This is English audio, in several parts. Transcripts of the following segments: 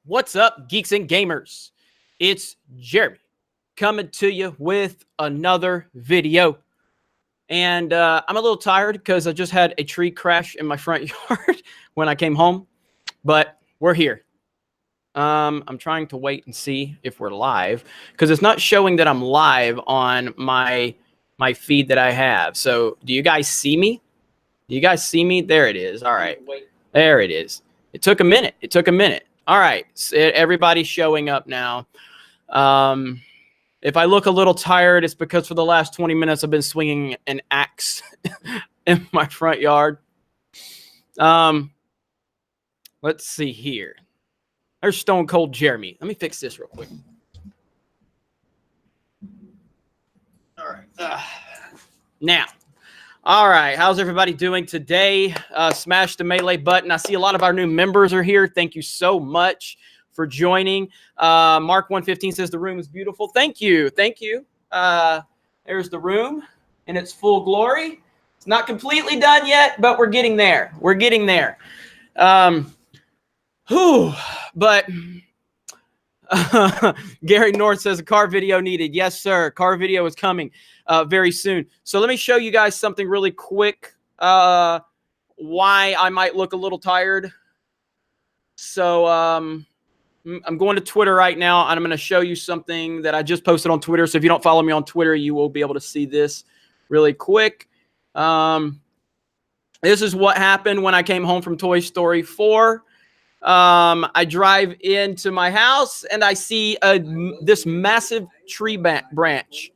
What's up, geeks and gamers? It's Jeremy coming to you with another video. And I'm a little tired because I just had a tree crash in my front yard when I came home, but we're here. I'm trying to wait and see if we're live because it's not showing that I'm live on my feed that I have. So do you guys see me? Do you guys see me? There it is. All right. There it is. It took a minute. All right. So everybody's showing up now. If I look a little tired, it's because for the last 20 minutes I've been swinging an axe in my front yard. Let's see here. There's Stone Cold Jeremy. Let me fix this real quick. All right. Now. All right, how's everybody doing today? Smash the melee button. I see a lot of our new members are here. Thank you so much for joining. Mark115 says the room is beautiful. Thank you. There's the room in its full glory. It's not completely done yet, but we're getting there. But Gary North says a car video needed. Yes, sir. Car video is coming very soon. So let me show you guys something really quick. Why I might look a little tired. So I'm going to Twitter right now, and I'm going to show you something that I just posted on Twitter. So if you don't follow me on Twitter, you will be able to see this really quick. This is what happened when I came home from Toy Story 4. I drive into my house and I see this massive tree branch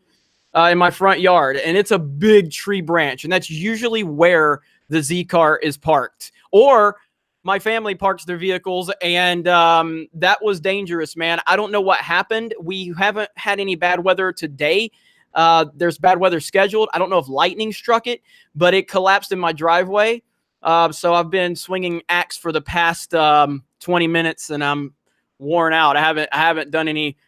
in my front yard, and it's a big tree branch, and that's usually where the Z car is parked, or my family parks their vehicles, and that was dangerous, man. I don't know what happened. We haven't had any bad weather today. There's bad weather scheduled. I don't know if lightning struck it, but it collapsed in my driveway. So I've been swinging axe for the past 20 minutes, and I'm worn out. I haven't done any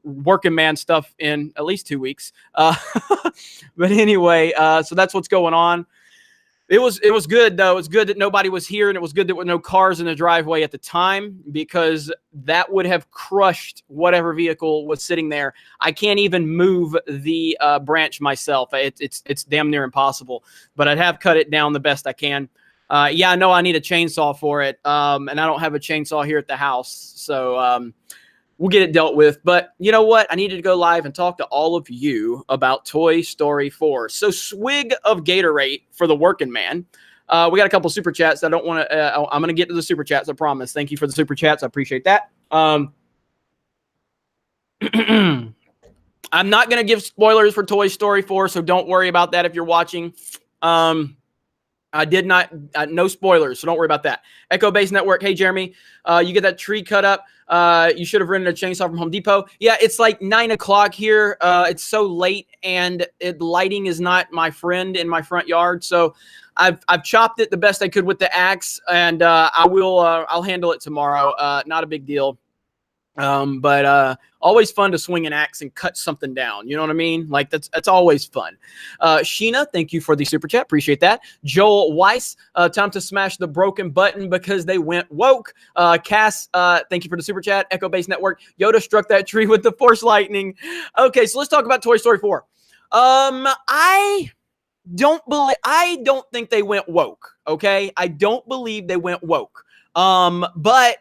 working man stuff in at least 2 weeks. But anyway, so that's what's going on. It was good though. It was good that nobody was here, and it was good that there were no cars in the driveway at the time, because that would have crushed whatever vehicle was sitting there. I can't even move the branch myself. It's damn near impossible, but I'd have cut it down the best I can. Yeah, I know I need a chainsaw for it, and I don't have a chainsaw here at the house, so we'll get it dealt with. But you know what? I needed to go live and talk to all of you about Toy Story 4. So swig of Gatorade for the working man. We got a couple super chats. I don't want to. I'm going to get to the super chats. I promise. Thank you for the super chats. I appreciate that. I'm not going to give spoilers for Toy Story 4, so don't worry about that if you're watching. I did not, no spoilers, so don't worry about that. Echo Base Network, hey, Jeremy, you get that tree cut up. You should have rented a chainsaw from Home Depot. Yeah, it's like 9 o'clock here. It's so late, and lighting is not my friend in my front yard. So I've chopped it the best I could with the axe, and I'll handle it tomorrow. Not a big deal. But always fun to swing an axe and cut something down. You know what I mean? Like that's always fun. Sheena, thank you for the super chat. Appreciate that. Joel Weiss, time to smash the broken button because they went woke. Cass, thank you for the super chat. Echo Base Network. Yoda struck that tree with the force lightning. Okay, so let's talk about Toy Story 4. I don't think they went woke. Okay, I don't believe they went woke. But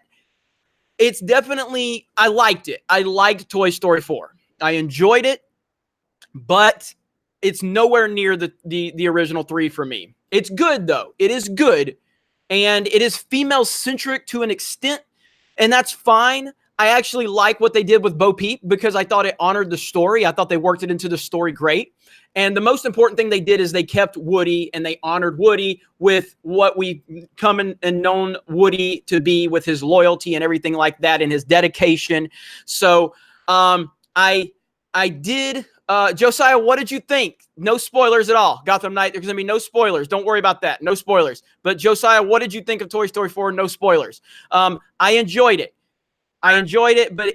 it's definitely, I liked it. I liked Toy Story 4. I enjoyed it, but it's nowhere near the original 3 for me. It's good, though. It is good, and it is female-centric to an extent, and that's fine. I actually like what they did with Bo Peep because I thought it honored the story. I thought they worked it into the story great. And the most important thing they did is they kept Woody, and they honored Woody with what we come and known Woody to be, with his loyalty and everything like that, and his dedication. So I did. Josiah, what did you think? No spoilers at all. Gotham Knight, there's going to be no spoilers. Don't worry about that. No spoilers. But Josiah, what did you think of Toy Story 4? No spoilers. I enjoyed it. But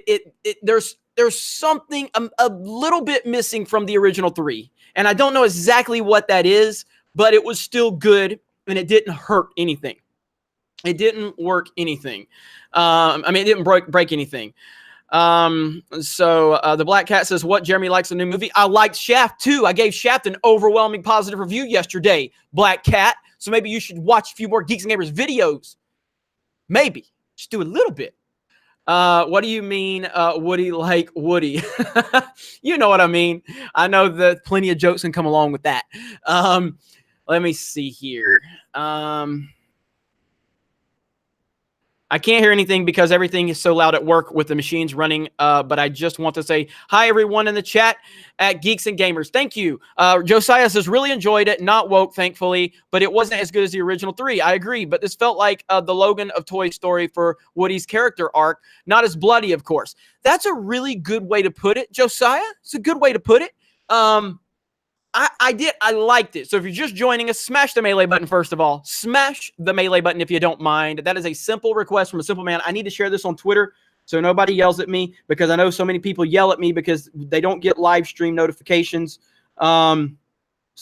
there's something a little bit missing from the original 3. And I don't know exactly what that is, but it was still good, and it didn't hurt anything. It didn't work anything. I mean, it didn't break anything. The Black Cat says, what Jeremy likes a new movie? I liked Shaft too. I gave Shaft an overwhelming positive review yesterday, Black Cat. So maybe you should watch a few more Geeks and Gamers videos. Maybe. Just do a little bit. What do you mean, Woody like Woody? You know what I mean. I know that plenty of jokes can come along with that. Let me see here. I can't hear anything because everything is so loud at work with the machines running. But I just want to say hi, everyone in the chat at Geeks and Gamers. Thank you. Josiah says, really enjoyed it. Not woke, thankfully, but it wasn't as good as the original 3. I agree, but this felt like the Logan of Toy Story for Woody's character arc. Not as bloody, of course. That's a really good way to put it, Josiah. It's a good way to put it. I liked it. So if you're just joining us, smash the melee button first of all. Smash the melee button if you don't mind. That is a simple request from a simple man. I need to share this on Twitter so nobody yells at me, because I know so many people yell at me because they don't get live stream notifications. So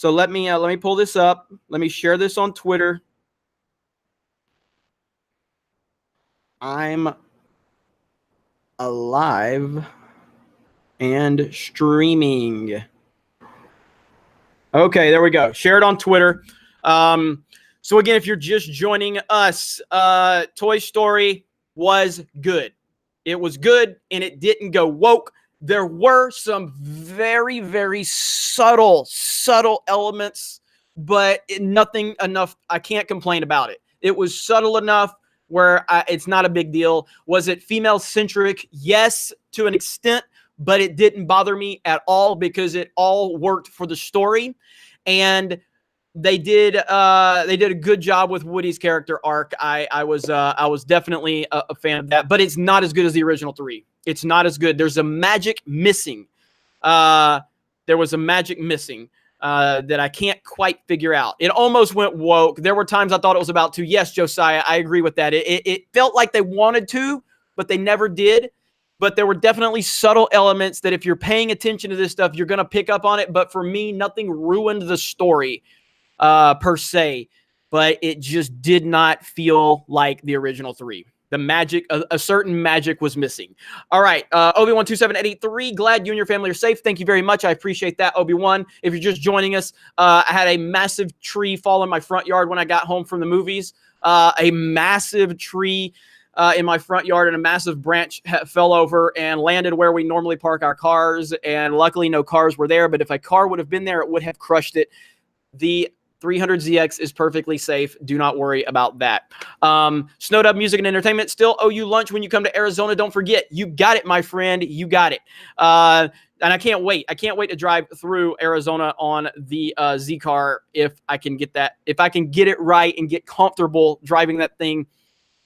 let me pull this up. Let me share this on Twitter. I'm alive and streaming. Okay, there we go. Share it on Twitter. So again, if you're just joining us, Toy Story was good. It was good, and it didn't go woke. There were some very, very subtle elements, but nothing enough. I can't complain about it. It was subtle enough where it's not a big deal. Was it female-centric? Yes, to an extent, but it didn't bother me at all because it all worked for the story. And they did a good job with Woody's character arc. I was definitely a fan of that, but it's not as good as the original 3. It's not as good. There's a magic missing. There was a magic missing that I can't quite figure out. It almost went woke. There were times I thought it was about to. Yes, Josiah, I agree with that. It felt like they wanted to, but they never did. But there were definitely subtle elements that if you're paying attention to this stuff, you're going to pick up on it. But for me, nothing ruined the story per se. But it just did not feel like the original 3. The magic, a certain magic was missing. All right, Obi-Wan27883, glad you and your family are safe. Thank you very much. I appreciate that, Obi-Wan. If you're just joining us, I had a massive tree fall in my front yard when I got home from the movies. A massive tree in my front yard, and a massive branch fell over and landed where we normally park our cars. And luckily no cars were there, but if a car would have been there, it would have crushed it. The 300ZX is perfectly safe. Do not worry about that. Snowed Up Music and Entertainment still owe you lunch when you come to Arizona. Don't forget, you got it, my friend. You got it. And I can't wait. I can't wait to drive through Arizona on the Z car if I can get that. If I can get it right and get comfortable driving that thing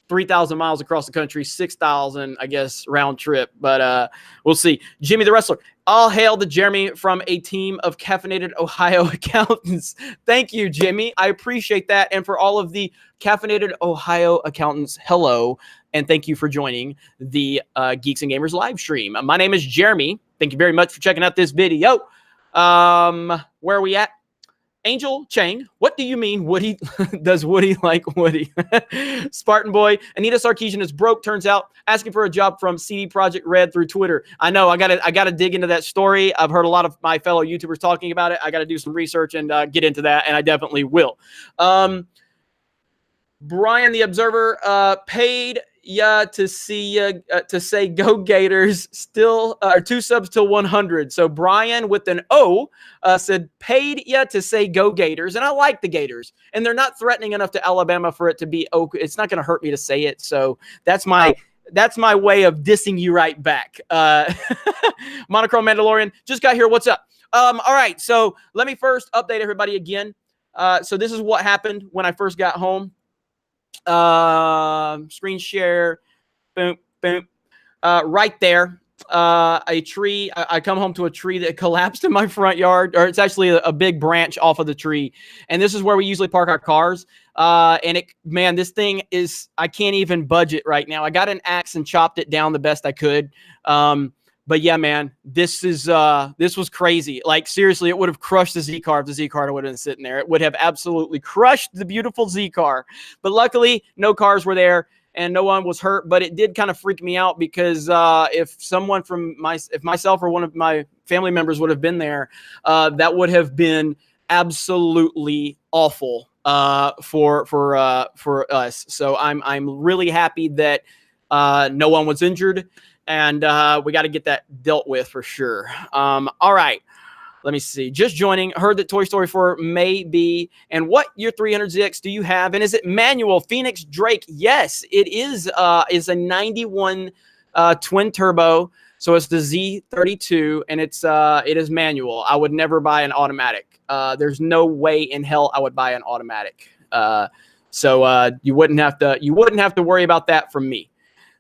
3,000 miles across the country, 6,000, I guess, round trip. But we'll see. Jimmy the Wrestler. All hail to Jeremy from a team of caffeinated Ohio accountants. Thank you, Jimmy. I appreciate that. And for all of the caffeinated Ohio accountants, hello. And thank you for joining the Geeks and Gamers live stream. My name is Jeremy. Thank you very much for checking out this video. Where are we at? Angel Chang, what do you mean Woody does Woody like Woody? Spartan Boy, Anita Sarkeesian is broke, turns out, asking for a job from CD Projekt Red through Twitter. I know, I gotta dig into that story. I've heard a lot of my fellow YouTubers talking about it. I gotta do some research and get into that, and I definitely will. Brian the Observer paid to see to say go Gators, still 2 subs till 100. So Brian with an O said paid to say go Gators, and I like the Gators, and they're not threatening enough to Alabama for it to be it's not going to hurt me to say it. So that's my way of dissing you right back. Monochrome Mandalorian just got here. What's up? All right, so let me first update everybody again. So this is what happened when I first got home. Screen share, boom, boom. Right there, a tree. I come home to a tree that collapsed in my front yard, or it's actually a big branch off of the tree. And this is where we usually park our cars. And this thing is, I can't even budge it right now. I got an axe and chopped it down the best I could. But yeah, man, this was crazy. Like, seriously, it would have crushed the Z car if the Z car would have been sitting there. It would have absolutely crushed the beautiful Z car. But luckily, no cars were there and no one was hurt. But it did kind of freak me out because if someone from if myself or one of my family members would have been there, that would have been absolutely awful for us. So I'm really happy that no one was injured. And we got to get that dealt with for sure. All right. Let me see. Just joining. Heard that Toy Story 4 may be. And what year 300ZX do you have? And is it manual? Phoenix Drake? Yes, it is. It's a 91 twin turbo. So it's the Z32, and it is manual. I would never buy an automatic. There's no way in hell I would buy an automatic. So you wouldn't have to worry about that from me.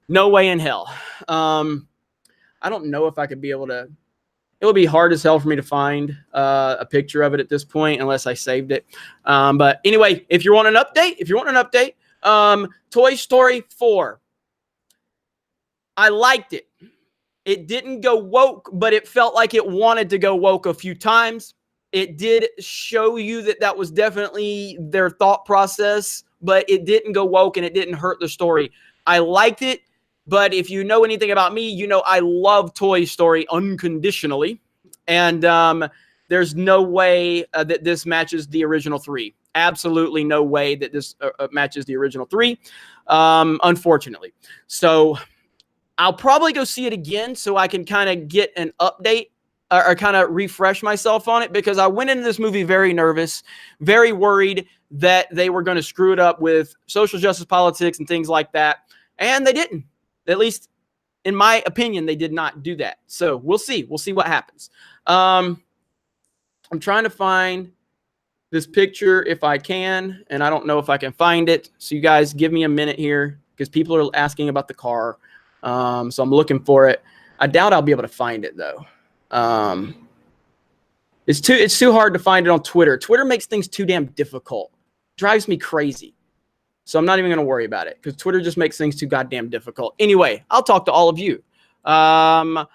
No way in hell. I don't know if I could be able to. It would be hard as hell for me to find a picture of it at this point unless I saved it. But anyway, if you want an update, Toy Story 4. I liked it. It didn't go woke, but it felt like it wanted to go woke a few times. It did show you that was definitely their thought process, but it didn't go woke and it didn't hurt the story. I liked it. But if you know anything about me, you know I love Toy Story unconditionally. And there's no way that this matches the original 3. Absolutely no way that this matches the original 3, unfortunately. So I'll probably go see it again so I can kind of get an update or kind of refresh myself on it, because I went into this movie very nervous, very worried that they were going to screw it up with social justice politics and things like that. And they didn't. At least, in my opinion, they did not do that. So we'll see. We'll see what happens. I'm trying to find this picture if I can, and I don't know if I can find it. So you guys give me a minute here because people are asking about the car. So I'm looking for it. I doubt I'll be able to find it though. It's too hard to find it on Twitter. Twitter makes things too damn difficult. Drives me crazy. So I'm not even going to worry about it because Twitter just makes things too goddamn difficult. Anyway, I'll talk to all of you. All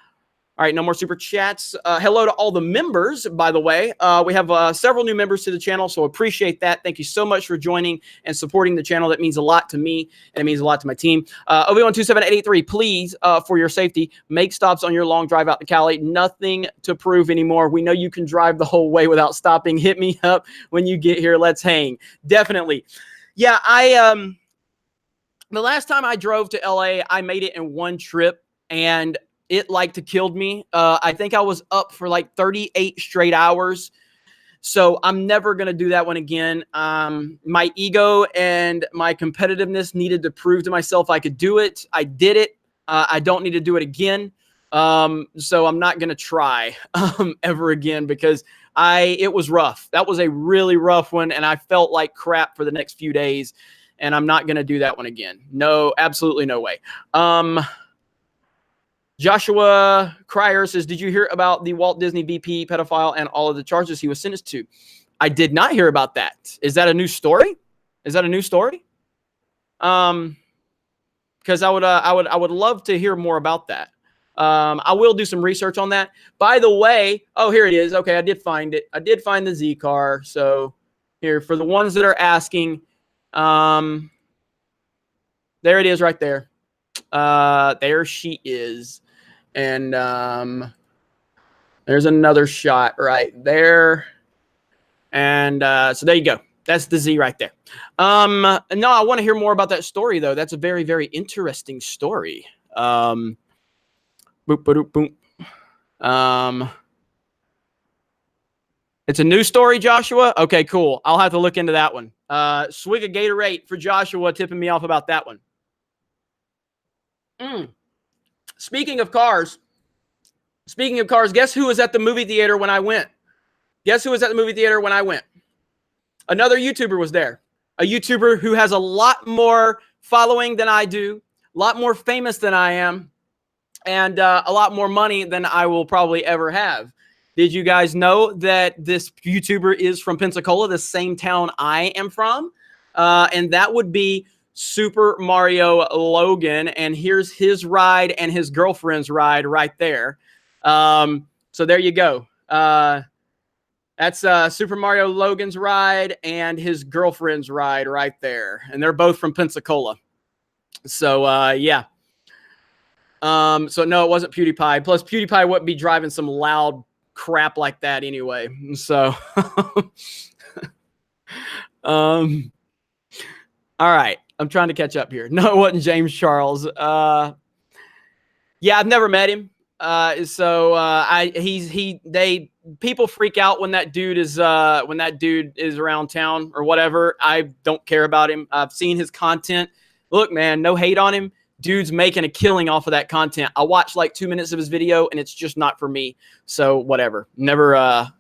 right, no more super chats. Hello to all the members, by the way. We have several new members to the channel, so appreciate that. Thank you so much for joining and supporting the channel. That means a lot to me, and it means a lot to my team. OV127883, please, for your safety, make stops on your long drive out to Cali. Nothing to prove anymore. We know you can drive the whole way without stopping. Hit me up when you get here. Let's hang. Definitely. Yeah, the last time I drove to LA, I made it in one trip, and it killed me. I think I was up for like 38 straight hours. So I'm never going to do that one again. My ego and my competitiveness needed to prove to myself I could do it. I did it. I don't need to do it again. So I'm not going to try ever again because it was rough. That was a really rough one. And I felt like crap for the next few days, and I'm not going to do that one again. No, absolutely no way. Joshua Cryer says, did you hear about the Walt Disney VP pedophile and all of the charges he was sentenced to? I did not hear about that. Is that a new story? Because I would love to hear more about that. I will do some research on that. By the way, oh, here it is. Okay, I did find it. I did find the Z car. So here, for the ones that are asking, there it is right there. There she is. And there's another shot right there. And so there you go. That's the Z right there. No, I want to hear more about that story, though. That's a very, very interesting story. Boop, boop, boop. It's a new story, Joshua? Okay, cool. I'll have to look into that one. Swig a Gatorade for Joshua tipping me off about that one. Speaking of cars, guess who was at the movie theater when I went? Another YouTuber was there. A YouTuber who has a lot more following than I do, a lot more famous than I am, and a lot more money than I will probably ever have. Did you guys know that this YouTuber is from Pensacola, the same town I am from? And that would be Super Mario Logan, and here's his ride and his girlfriend's ride right there. So there you go. That's Super Mario Logan's ride and his girlfriend's ride right there. And they're both from Pensacola. So, yeah. So, no, it wasn't PewDiePie. Plus, PewDiePie wouldn't be driving some loud crap like that anyway. So, all right. I'm trying to catch up here. No, it wasn't James Charles. Yeah, I've never met him. People freak out when that dude is around town or whatever. I don't care about him. I've seen his content. Look, man, no hate on him. Dude's making a killing off of that content. I watched like 2 minutes of his video and it's just not for me. So whatever. Never a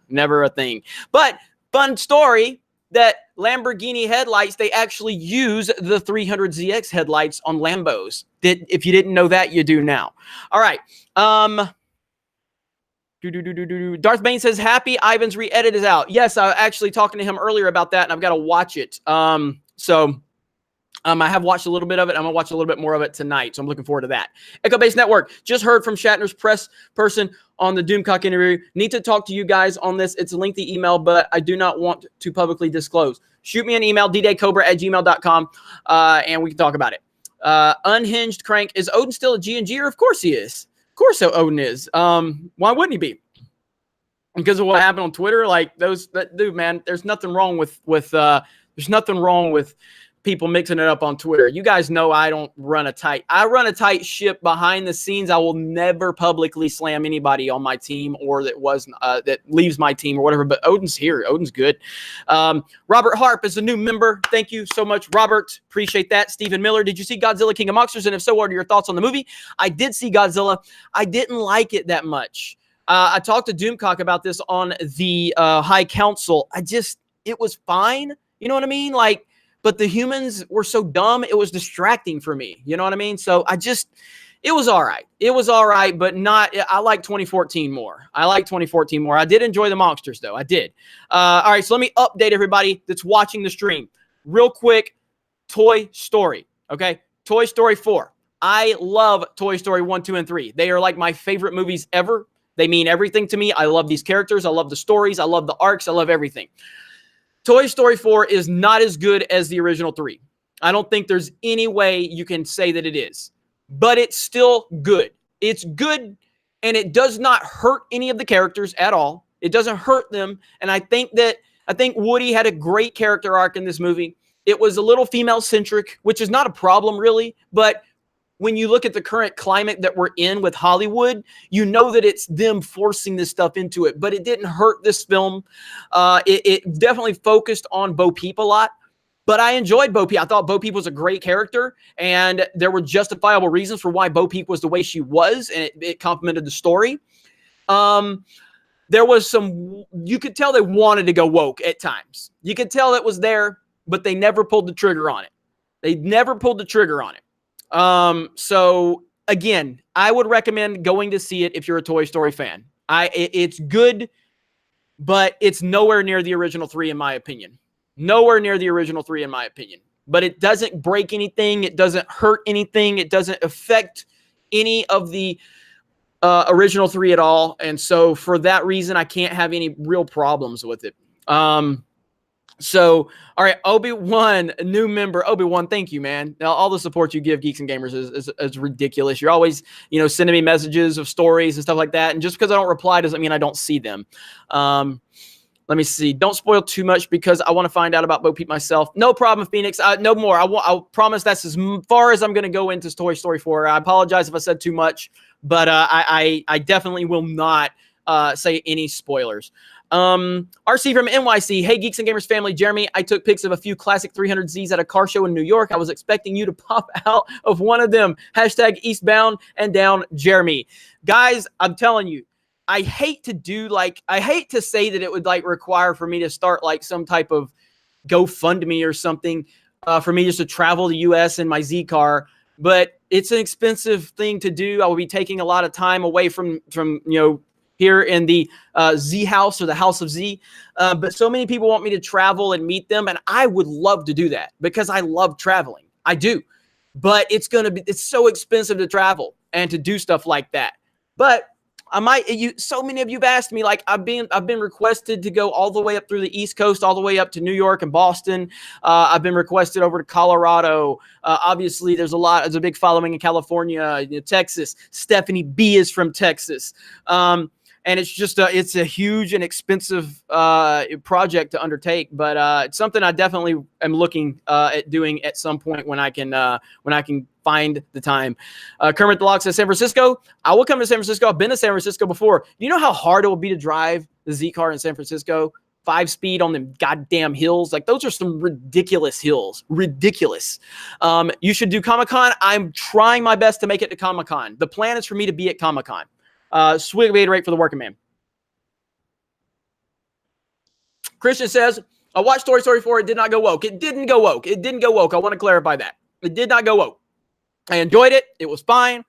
thing. But fun story that Lamborghini headlights, they actually use the 300ZX headlights on Lambos. If you didn't know that, you do now. All right. Darth Bane says, happy Ivan's re-edit is out. Yes, I was actually talking to him earlier about that, and I've got to watch it. I have watched a little bit of it. I'm going to watch a little bit more of it tonight, so I'm looking forward to that. Echo Base Network, just heard from Shatner's press person on the Doomcock interview. Need to talk to you guys on this. It's a lengthy email, but I do not want to publicly disclose. Shoot me an email, ddaycobra@gmail.com, and we can talk about it. Unhinged Crank, is Odin still a G&G-er? Of course he is. Of course Odin is. Why wouldn't he be? Because of what happened on Twitter, like dude, man, there's nothing wrong with people mixing it up on Twitter. You guys know I run a tight ship behind the scenes. I will never publicly slam anybody on my team or that leaves my team or whatever, but Odin's here. Odin's good. Robert Harp is a new member. Thank you so much, Robert. Appreciate that. Stephen Miller, did you see Godzilla King of Monsters? And if so, what are your thoughts on the movie? I did see Godzilla. I didn't like it that much. I talked to Doomcock about this on the High Council. It was fine. You know what I mean? But the humans were so dumb, it was distracting for me. You know what I mean? So it was all right. It was all right, but I like 2014 more. I did enjoy the monsters, though. I did. All right, so let me update everybody that's watching the stream. Real quick, Toy Story, okay? Toy Story 4. I love Toy Story 1, 2, and 3. They are like my favorite movies ever. They mean everything to me. I love these characters. I love the stories. I love the arcs. I love everything. Toy Story 4 is not as good as the original 3. I don't think there's any way you can say that it is. But it's still good. It's good, and it does not hurt any of the characters at all. It doesn't hurt them. And I think Woody had a great character arc in this movie. It was a little female-centric, which is not a problem, really. But when you look at the current climate that we're in with Hollywood, you know that it's them forcing this stuff into it. But it didn't hurt this film. It definitely focused on Bo Peep a lot. But I enjoyed Bo Peep. I thought Bo Peep was a great character, and there were justifiable reasons for why Bo Peep was the way she was, and it complemented the story. There was you could tell they wanted to go woke at times. You could tell it was there, but they never pulled the trigger on it. So again, I would recommend going to see it if you're a Toy Story fan. It's good, but it's nowhere near the original 3 in my opinion. But it doesn't break anything. It doesn't hurt anything. It doesn't affect any of the original 3 at all. And so for that reason, I can't have any real problems with it. So, all right, Obi-Wan, a new member. Obi-Wan, thank you, man. Now, all the support you give Geeks and Gamers is ridiculous. You're always, sending me messages of stories and stuff like that. And just because I don't reply doesn't mean I don't see them. Let me see. Don't spoil too much because I want to find out about Bo Peep myself. No problem, Phoenix. No more. I'll promise that's as far as I'm going to go into Toy Story 4. I apologize if I said too much, but I definitely will not say any spoilers. RC from NYC. Hey, Geeks and Gamers family. Jeremy, I took pics of a few classic 300Zs at a car show in New York. I was expecting you to pop out of one of them. Hashtag eastbound and down Jeremy. Guys, I'm telling you, I hate to say that it would require for me to start some type of GoFundMe or something for me just to travel the US in my Z car, but it's an expensive thing to do. I will be taking a lot of time away from here in the Z house or the House of Z. But so many people want me to travel and meet them. And I would love to do that because I love traveling. I do. But it's so expensive to travel and to do stuff like that. But so many of you've asked me, like I've been requested to go all the way up through the East Coast, all the way up to New York and Boston. I've been requested over to Colorado. Obviously there's a big following in California, Texas. Stephanie B is from Texas. And it's just it's a huge and expensive project to undertake, but it's something I definitely am looking at doing at some point when I can find the time. Kermit the Lock says San Francisco. I will come to San Francisco. I've been to San Francisco before. Do you know how hard it will be to drive the Z car in San Francisco? 5-speed on them goddamn hills. Like those are some ridiculous hills. Ridiculous. You should do Comic-Con. I'm trying my best to make it to Comic-Con. The plan is for me to be at Comic-Con. Swig rate for the working man. Christian says, I watched Toy Story 4. It did not go woke. It didn't go woke. It didn't go woke. I want to clarify that. It did not go woke. I enjoyed it. It was fine.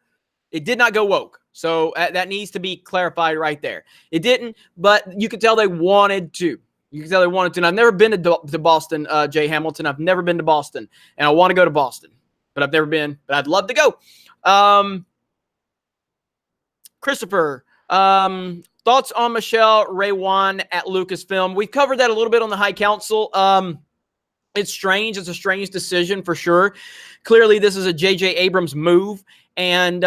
It did not go woke. So that needs to be clarified right there. It didn't, but you could tell they wanted to. You can tell they wanted to. And I've never been to Boston, Jay Hamilton. I've never been to Boston. And I want to go to Boston. But I've never been. But I'd love to go. Christopher, thoughts on Michelle Raywan at Lucasfilm? We've covered that a little bit on the High Council. It's strange. It's a strange decision for sure. Clearly, this is a J.J. Abrams move. And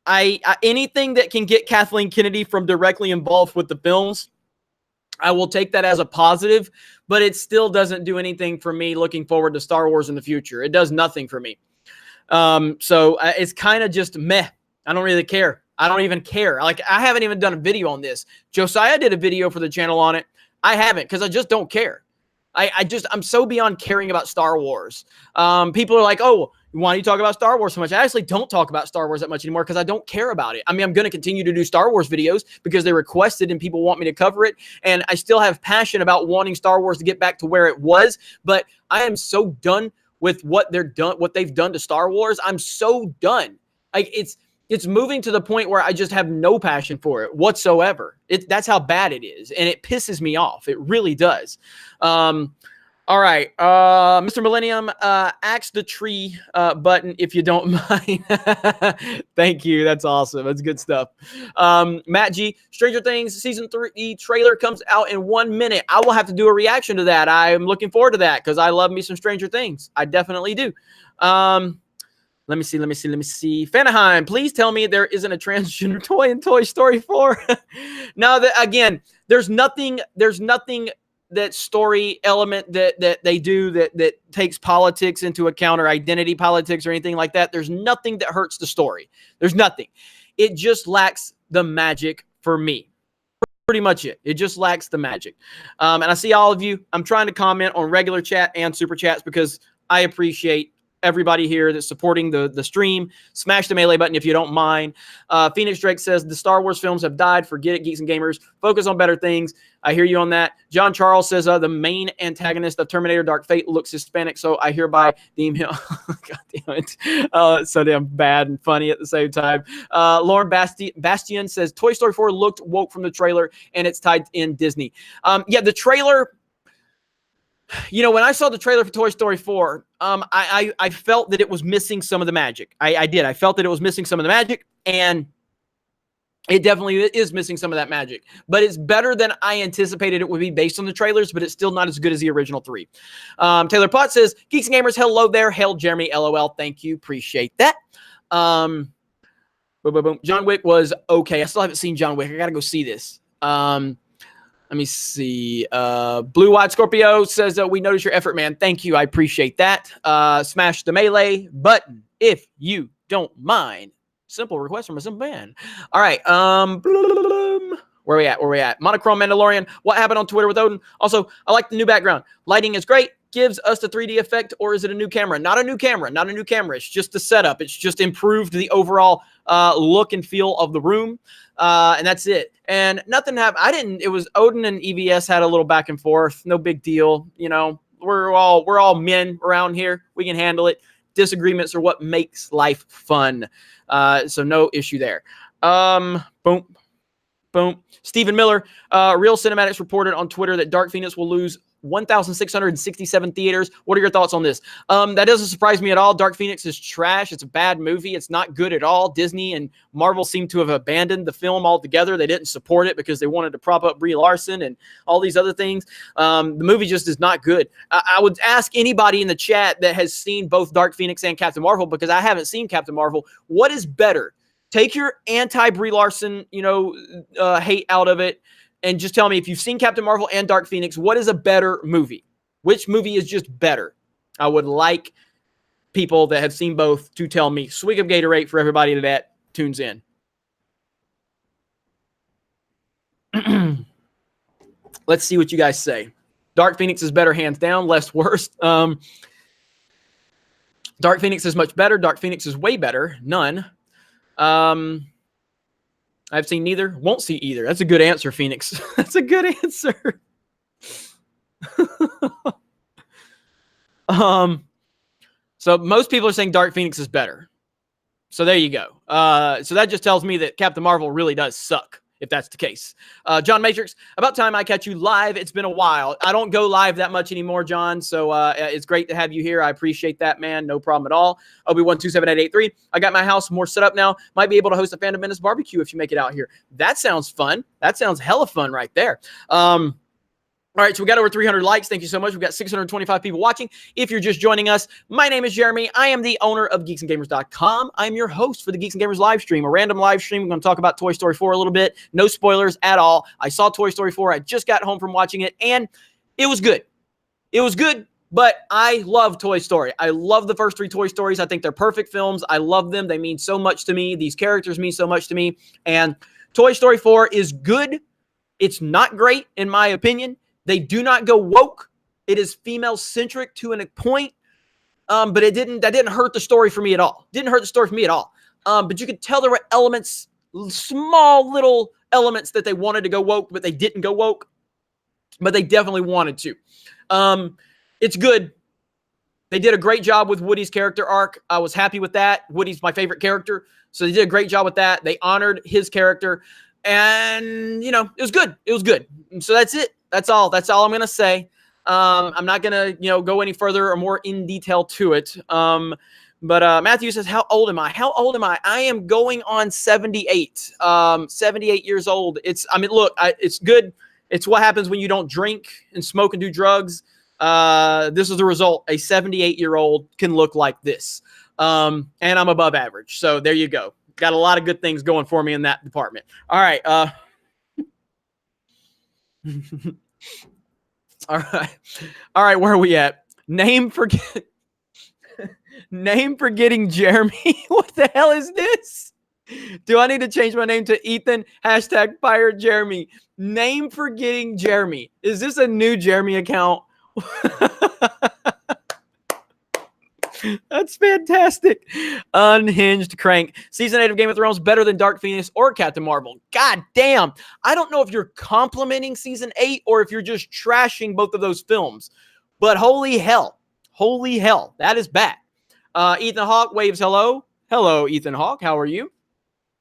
anything that can get Kathleen Kennedy from directly involved with the films, I will take that as a positive. But it still doesn't do anything for me looking forward to Star Wars in the future. It does nothing for me. So it's kind of just meh. I don't really care. I don't even care. Like, I haven't even done a video on this. Josiah did a video for the channel on it. I haven't because I just don't care. I'm so beyond caring about Star Wars. People are like, oh, why do you talk about Star Wars so much? I actually don't talk about Star Wars that much anymore because I don't care about it. I mean, I'm going to continue to do Star Wars videos because they requested and people want me to cover it. And I still have passion about wanting Star Wars to get back to where it was. But I am so done with what they've done to Star Wars. I'm so done. Like, it's moving to the point where I just have no passion for it whatsoever. That's how bad it is. And it pisses me off. It really does. All right. Mr. Millennium, axe the tree button if you don't mind. Thank you. That's awesome. That's good stuff. Matt G, Stranger Things Season 3 trailer comes out in 1 minute. I will have to do a reaction to that. I'm looking forward to that because I love me some Stranger Things. I definitely do. Let me see. Fanaheim, please tell me there isn't a transgender toy in Toy Story 4. No, again, there's nothing that story element that they do that takes politics into account or identity politics or anything like that. There's nothing that hurts the story. There's nothing. It just lacks the magic for me. Pretty much it. It just lacks the magic. And I see all of you. I'm trying to comment on regular chat and super chats because I appreciate everybody here that's supporting the stream. Smash the melee button if you don't mind. Phoenix Drake says the Star Wars films have died. Forget it, geeks and gamers. Focus on better things. I hear you on that. John Charles says the main antagonist of Terminator Dark Fate looks Hispanic, so I hereby deem him. God damn it. It's so damn bad and funny at the same time. Lauren Bastian says Toy Story 4 looked woke from the trailer, and it's tied in Disney. Yeah, the trailer. You know, when I saw the trailer for Toy Story 4, I felt that it was missing some of the magic. I did. I felt that it was missing some of the magic, and it definitely is missing some of that magic. But it's better than I anticipated it would be based on the trailers, but it's still not as good as the original 3. Taylor Potts says, Geeks and Gamers, hello there. Hail Jeremy, LOL. Thank you. Appreciate that. Boom, boom, boom. John Wick was okay. I still haven't seen John Wick. I got to go see this. Let me see. Blue White Scorpio says, we notice your effort, man. Thank you. I appreciate that. Smash the melee button if you don't mind. Simple request from a simple man. All right. Where we at? Monochrome Mandalorian. What happened on Twitter with Odin? Also, I like the new background. Lighting is great. Gives us the 3D effect, or is it a new camera? Not a new camera. It's just the setup. It's just improved the overall look and feel of the room. And that's it. And nothing happened. It was Odin and EVS had a little back and forth. No big deal. You know, we're all men around here. We can handle it. Disagreements are what makes life fun. So no issue there. Boom. Stephen Miller, Real Cinematics reported on Twitter that Dark Phoenix will lose 1,667 theaters. What are your thoughts on this? That doesn't surprise me at all. Dark Phoenix is trash. It's a bad movie. It's not good at all. Disney and Marvel seem to have abandoned the film altogether. They didn't support it because they wanted to prop up Brie Larson and all these other things. The movie just is not good. I would ask anybody in the chat that has seen both Dark Phoenix and Captain Marvel, because I haven't seen Captain Marvel. What is better? Take your anti-Brie Larson, hate out of it, and just tell me, if you've seen Captain Marvel and Dark Phoenix, what is a better movie? Which movie is just better? I would like people that have seen both to tell me. Swig of Gatorade for everybody that tunes in. Let's see what you guys say. Dark Phoenix is better, hands down. Less worst. Dark Phoenix is much better. Dark Phoenix is way better. None. I've seen neither. Won't see either. That's a good answer, Phoenix. That's a good answer. So most people are saying Dark Phoenix is better. So there you go. So that just tells me that Captain Marvel really does suck, if that's the case. John Matrix, about time I catch you live. It's been a while. I don't go live that much anymore, John. So it's great to have you here. I appreciate that, man. No problem at all. Obi-1278883. I got my house more set up now. Might be able to host a Phantom Menace barbecue if you make it out here. That sounds fun. That sounds hella fun right there. All right, so we got over 300 likes. Thank you so much. We've got 625 people watching. If you're just joining us, my name is Jeremy. I am the owner of geeksandgamers.com. I'm your host for the Geeks and Gamers live stream, a random live stream. We're going to talk about Toy Story 4 a little bit. No spoilers at all. I saw Toy Story 4. I just got home from watching it, and it was good. It was good, but I love Toy Story. I love the first three Toy Stories. I think they're perfect films. I love them. They mean so much to me. These characters mean so much to me. And Toy Story 4 is good. It's not great, in my opinion. They do not go woke. It is female-centric to a point, but that didn't hurt the story for me at all. Didn't hurt the story for me at all. But you could tell there were elements, small little elements that they wanted to go woke, but they didn't go woke. But they definitely wanted to. It's good. They did a great job with Woody's character arc. I was happy with that. Woody's my favorite character, so they did a great job with that. They honored his character, and it was good. It was good. And so that's it. That's all I'm going to say. I'm not going to, go any further or more in detail to it. But Matthew says, how old am I? How old am I? I am going on 78. 78 years old. It's good. It's what happens when you don't drink and smoke and do drugs. This is the result. A 78-year-old can look like this. And I'm above average. So there you go. Got a lot of good things going for me in that department. All right. All right. Where are we at? Name forgetting Jeremy. What the hell is this? Do I need to change my name to Ethan? Hashtag fire Jeremy. Name forgetting Jeremy. Is this a new Jeremy account? That's fantastic. Unhinged Crank. Season 8 of Game of Thrones better than Dark Phoenix or Captain Marvel. God damn. I don't know if you're complimenting Season 8 or if you're just trashing both of those films. But holy hell. Holy hell. That is bad. Ethan Hawk waves hello. Hello, Ethan Hawk. How are you?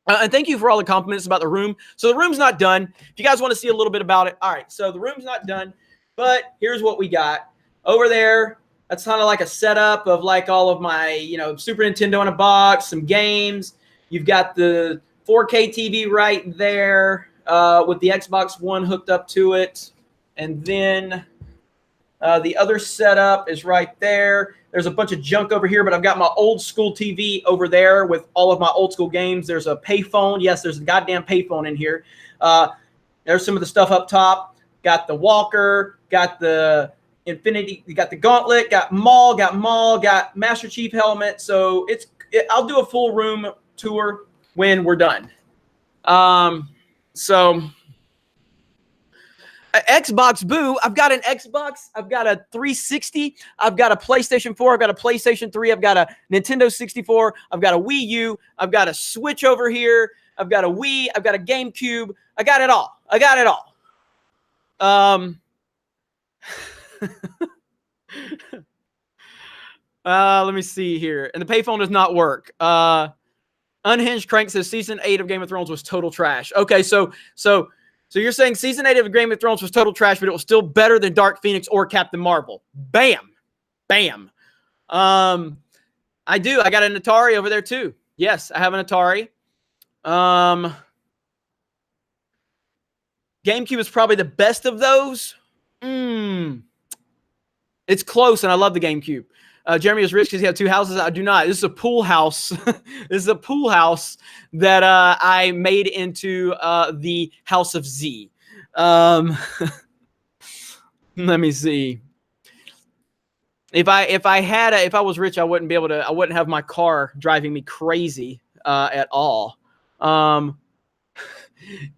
And thank you for all the compliments about the room. So the room's not done. If you guys want to see a little bit about it. All right. So the room's not done. But here's what we got. Over there. That's kind of like a setup of like all of my, Super Nintendo in a box, some games. You've got the 4K TV right there with the Xbox One hooked up to it. And then the other setup is right there. There's a bunch of junk over here, but I've got my old school TV over there with all of my old school games. There's a payphone. Yes, there's a goddamn payphone in here. There's some of the stuff up top. Got the walker, got the Infinity, you got the gauntlet, got Maul, got Master Chief helmet. So I'll do a full room tour when we're done. So Xbox Boo, I've got an Xbox, I've got a 360, I've got a PlayStation 4, I've got a PlayStation 3, I've got a Nintendo 64, I've got a Wii U, I've got a Switch over here, I've got a Wii, I've got a GameCube, I got it all. Let me see here. And the payphone does not work. Unhinged Crank says season 8 of Game of Thrones was total trash. Okay, so So you're saying season 8 of Game of Thrones was total trash, but it was still better than Dark Phoenix or Captain Marvel. Bam. Bam. I do. I got an Atari over there too. Yes, I have an Atari. GameCube is probably the best of those. It's close, and I love the GameCube. Jeremy is rich because he had 2 houses. I do not. This is a pool house. This is a pool house that I made into the House of Z. Let me see. If I was rich, I wouldn't have my car driving me crazy at all.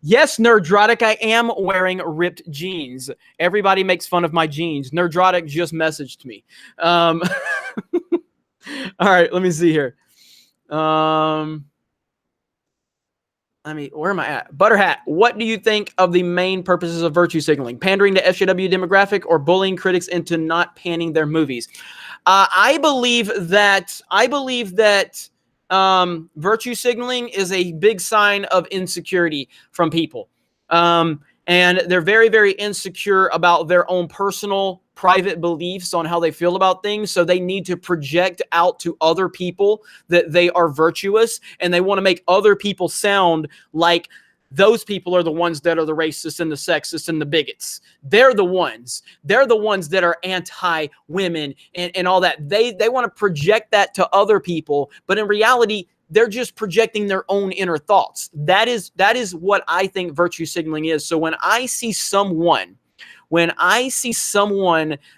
Yes, Nerdrotic, I am wearing ripped jeans. Everybody makes fun of my jeans. Nerdrotic just messaged me. All right, let me see here. Where am I at? Butterhat, what do you think of the main purposes of virtue signaling? Pandering to SJW demographic or bullying critics into not panning their movies? I believe that virtue signaling is a big sign of insecurity from people. And they're very, very insecure about their own personal, private beliefs on how they feel about things. So they need to project out to other people that they are virtuous, and they want to make other people sound like those people are the ones that are the racists and the sexists and the bigots. They're the ones that are anti-women and all that. They want to project that to other people, but in reality, they're just projecting their own inner thoughts. That is what I think virtue signaling is. So when I see someone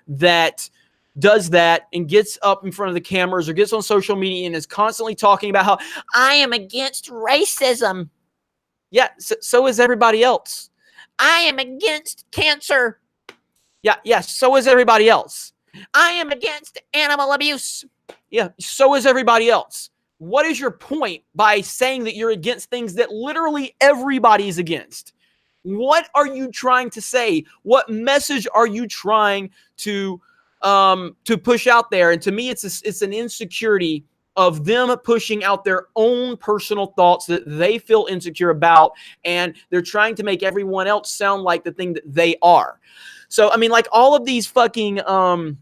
that does that and gets up in front of the cameras or gets on social media and is constantly talking about how I am against racism. Yeah, so is everybody else. I am against cancer. Yeah, so is everybody else. I am against animal abuse. Yeah, so is everybody else. What is your point by saying that you're against things that literally everybody is against? What are you trying to say? What message are you trying to push out there? And to me, it's an insecurity of them pushing out their own personal thoughts that they feel insecure about, and they're trying to make everyone else sound like the thing that they are. So, I mean, like all of these fucking, all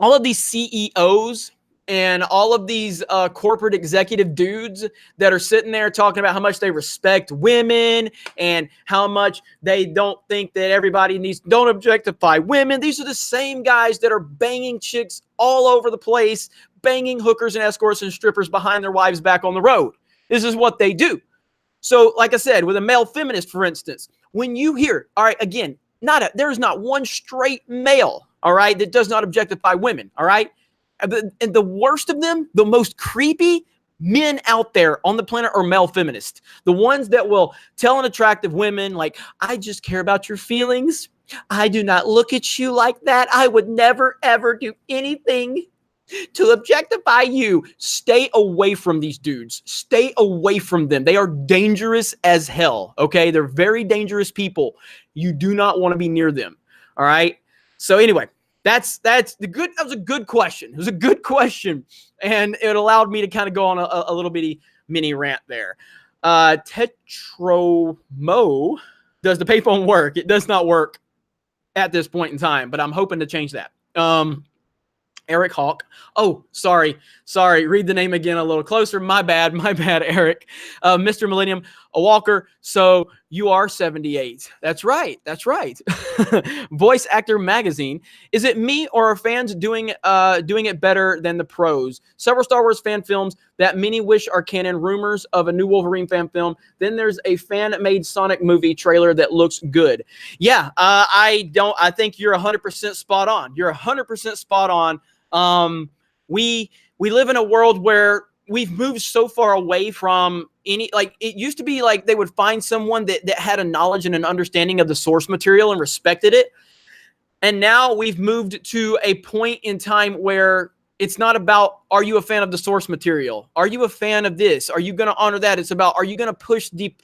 of these CEOs and all of these corporate executive dudes that are sitting there talking about how much they respect women and how much they don't think that everybody don't objectify women. These are the same guys that are banging chicks all over the place, banging hookers and escorts and strippers behind their wives back on the road. This is what they do. So, like I said, with a male feminist, for instance, when you hear, all right, again, there's not one straight male, all right, that does not objectify women, all right? And the worst of them, the most creepy men out there on the planet are male feminists. The ones that will tell an attractive women, like, I just care about your feelings. I do not look at you like that. I would never, ever do anything to objectify you. Stay away from these dudes. Stay away from them. They are dangerous as hell, okay? They're very dangerous people. You do not want to be near them, all right? So anyway, that's the good. That was a good question. It was a good question, and it allowed me to kind of go on a little bitty mini rant there. Tetromo, does the payphone work? It does not work at this point in time, but I'm hoping to change that. Eric Hawk. Oh, sorry. Read the name again a little closer. My bad, Eric. Mr. Millennium, a Walker. So you are 78. That's right. Voice Actor Magazine. Is it me or are fans doing it better than the pros? Several Star Wars fan films that many wish are canon. Rumors of a new Wolverine fan film. Then there's a fan-made Sonic movie trailer that looks good. Yeah, I think you're 100% spot on. You're 100% spot on. We live in a world where we've moved so far away from any, like, it used to be like they would find someone that had a knowledge and an understanding of the source material and respected it. And now we've moved to a point in time where it's not about, are you a fan of the source material? Are you a fan of this? Are you going to honor that? It's about, are you going to push the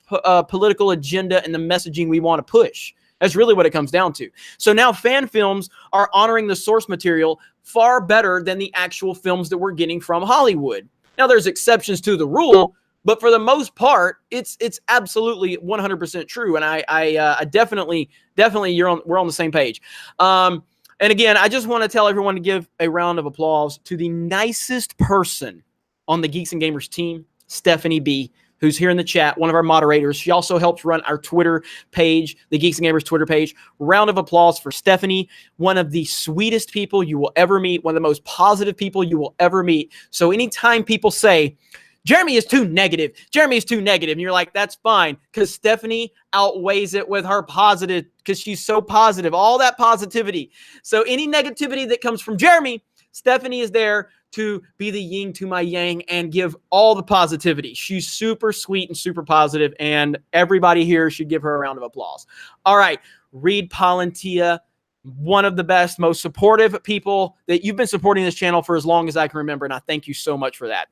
political agenda and the messaging we want to push? That's really what it comes down to. So now fan films are honoring the source material far better than the actual films that we're getting from Hollywood. Now, there's exceptions to the rule, But for the most part, it's absolutely 100% true, and I definitely we're on the same page. And again, I just want to tell everyone to give a round of applause to the nicest person on the Geeks and Gamers team, Stephanie B, who's here in the chat, one of our moderators. She also helps run our Twitter page, the Geeks and Gamers Twitter page. Round of applause for Stephanie, one of the sweetest people you will ever meet, one of the most positive people you will ever meet. So anytime people say, Jeremy is too negative, Jeremy is too negative, and you're like, that's fine, because Stephanie outweighs it with her positive, because she's so positive, all that positivity. So any negativity that comes from Jeremy, Stephanie is there to be the yin to my yang and give all the positivity. She's super sweet and super positive, and everybody here should give her a round of applause. All right, Reed Palantia, one of the best, most supportive people that you've been supporting this channel for as long as I can remember, and I thank you so much for that.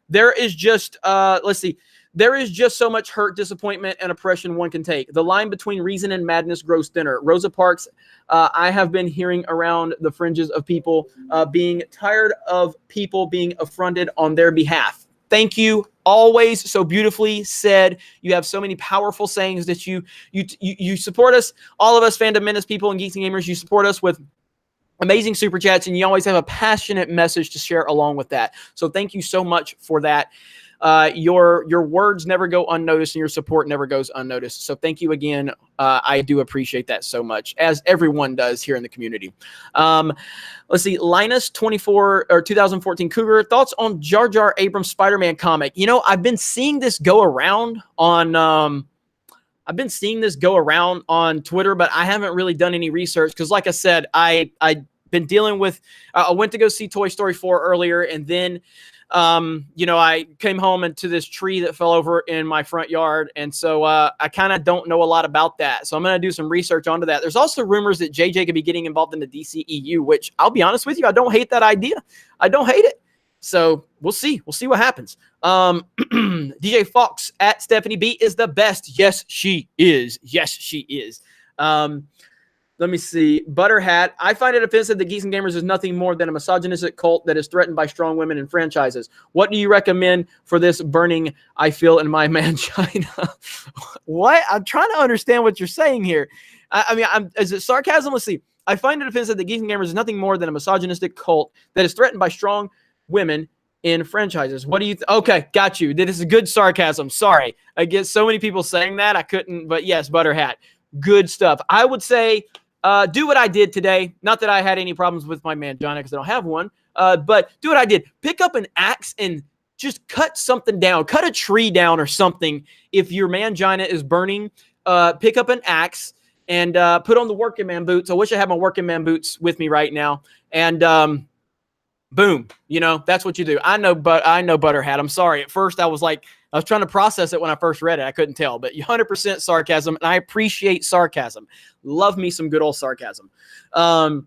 There is just, let's see, there is just so much hurt, disappointment, and oppression one can take. The line between reason and madness grows thinner. Rosa Parks, I have been hearing around the fringes of people being tired of people being affronted on their behalf. Thank you. Always so beautifully said. You have so many powerful sayings that you support us, all of us Fandom Menace people and Geeks and Gamers. You support us with amazing super chats, and you always have a passionate message to share along with that. So thank you so much for that. Your words never go unnoticed, and your support never goes unnoticed. So thank you again. I do appreciate that so much, as everyone does here in the community. Let's see, Linus 24 or 2014 Cougar, thoughts on Jar Jar Abrams Spider-Man comic. You know, I've been seeing this go around on Twitter, but I haven't really done any research because, like I said, I've been dealing with. I went to go see Toy Story 4 earlier, and then, you know, I came home into this tree that fell over in my front yard, and so I kind of don't know a lot about that. So I'm going to do some research onto that. There's also rumors that JJ could be getting involved in the DCEU, which I'll be honest with you, I don't hate that idea. I don't hate it. So we'll see. We'll see what happens. DJ Fox at Stephanie B is the best. Yes, she is. Yes, she is. Let me see. Butterhat. I find it offensive that Geeks and Gamers is nothing more than a misogynistic cult that is threatened by strong women in franchises. What do you recommend for this burning I feel in my mangina? What? I'm trying to understand what you're saying here. I mean, is it sarcasm? Let's see. I find it offensive that Geeks and Gamers is nothing more than a misogynistic cult that is threatened by strong women in franchises. What do you okay, got you. This is good sarcasm. Sorry. I get so many people saying that I couldn't, but yes, Butterhat. Good stuff. I would say do what I did today. Not that I had any problems with my mangina because I don't have one, but do what I did. Pick up an axe and just cut something down. Cut a tree down or something. If your mangina is burning, pick up an axe and put on the working man boots. I wish I had my working man boots with me right now. And boom, you know, that's what you do. I know Butterhat. I'm sorry. At first, I was trying to process it when I first read it. I couldn't tell, but 100% sarcasm, and I appreciate sarcasm. Love me some good old sarcasm. Jedi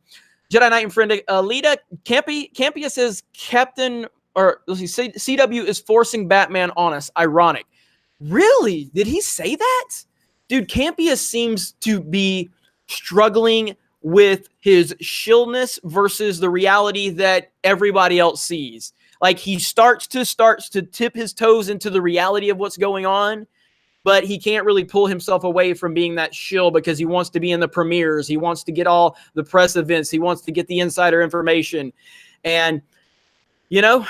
Knight and friend, Lita Campia says Captain, or let's see, CW is forcing Batman on us. Ironic. Really? Did he say that? Dude, Campia seems to be struggling with his shillness versus the reality that everybody else sees. Like he starts to tip his toes into the reality of what's going on, but he can't really pull himself away from being that shill because he wants to be in the premieres. He wants to get all the press events. He wants to get the insider information. And, you know,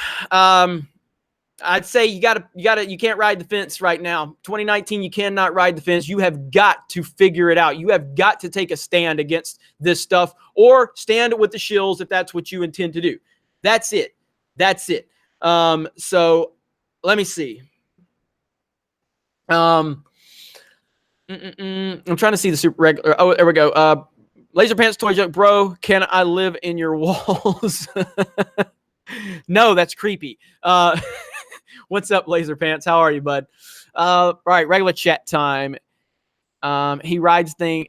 I'd say you can't ride the fence right now. 2019, you cannot ride the fence. You have got to figure it out. You have got to take a stand against this stuff or stand with the shills if that's what you intend to do. That's it. That's it. So let me see. I'm trying to see the super regular. Oh, there we go. Laser Pants Toy Joke, bro. Can I live in your walls? No, that's creepy. What's up, Laser Pants? How are you, bud? All right, regular chat time. He rides thing.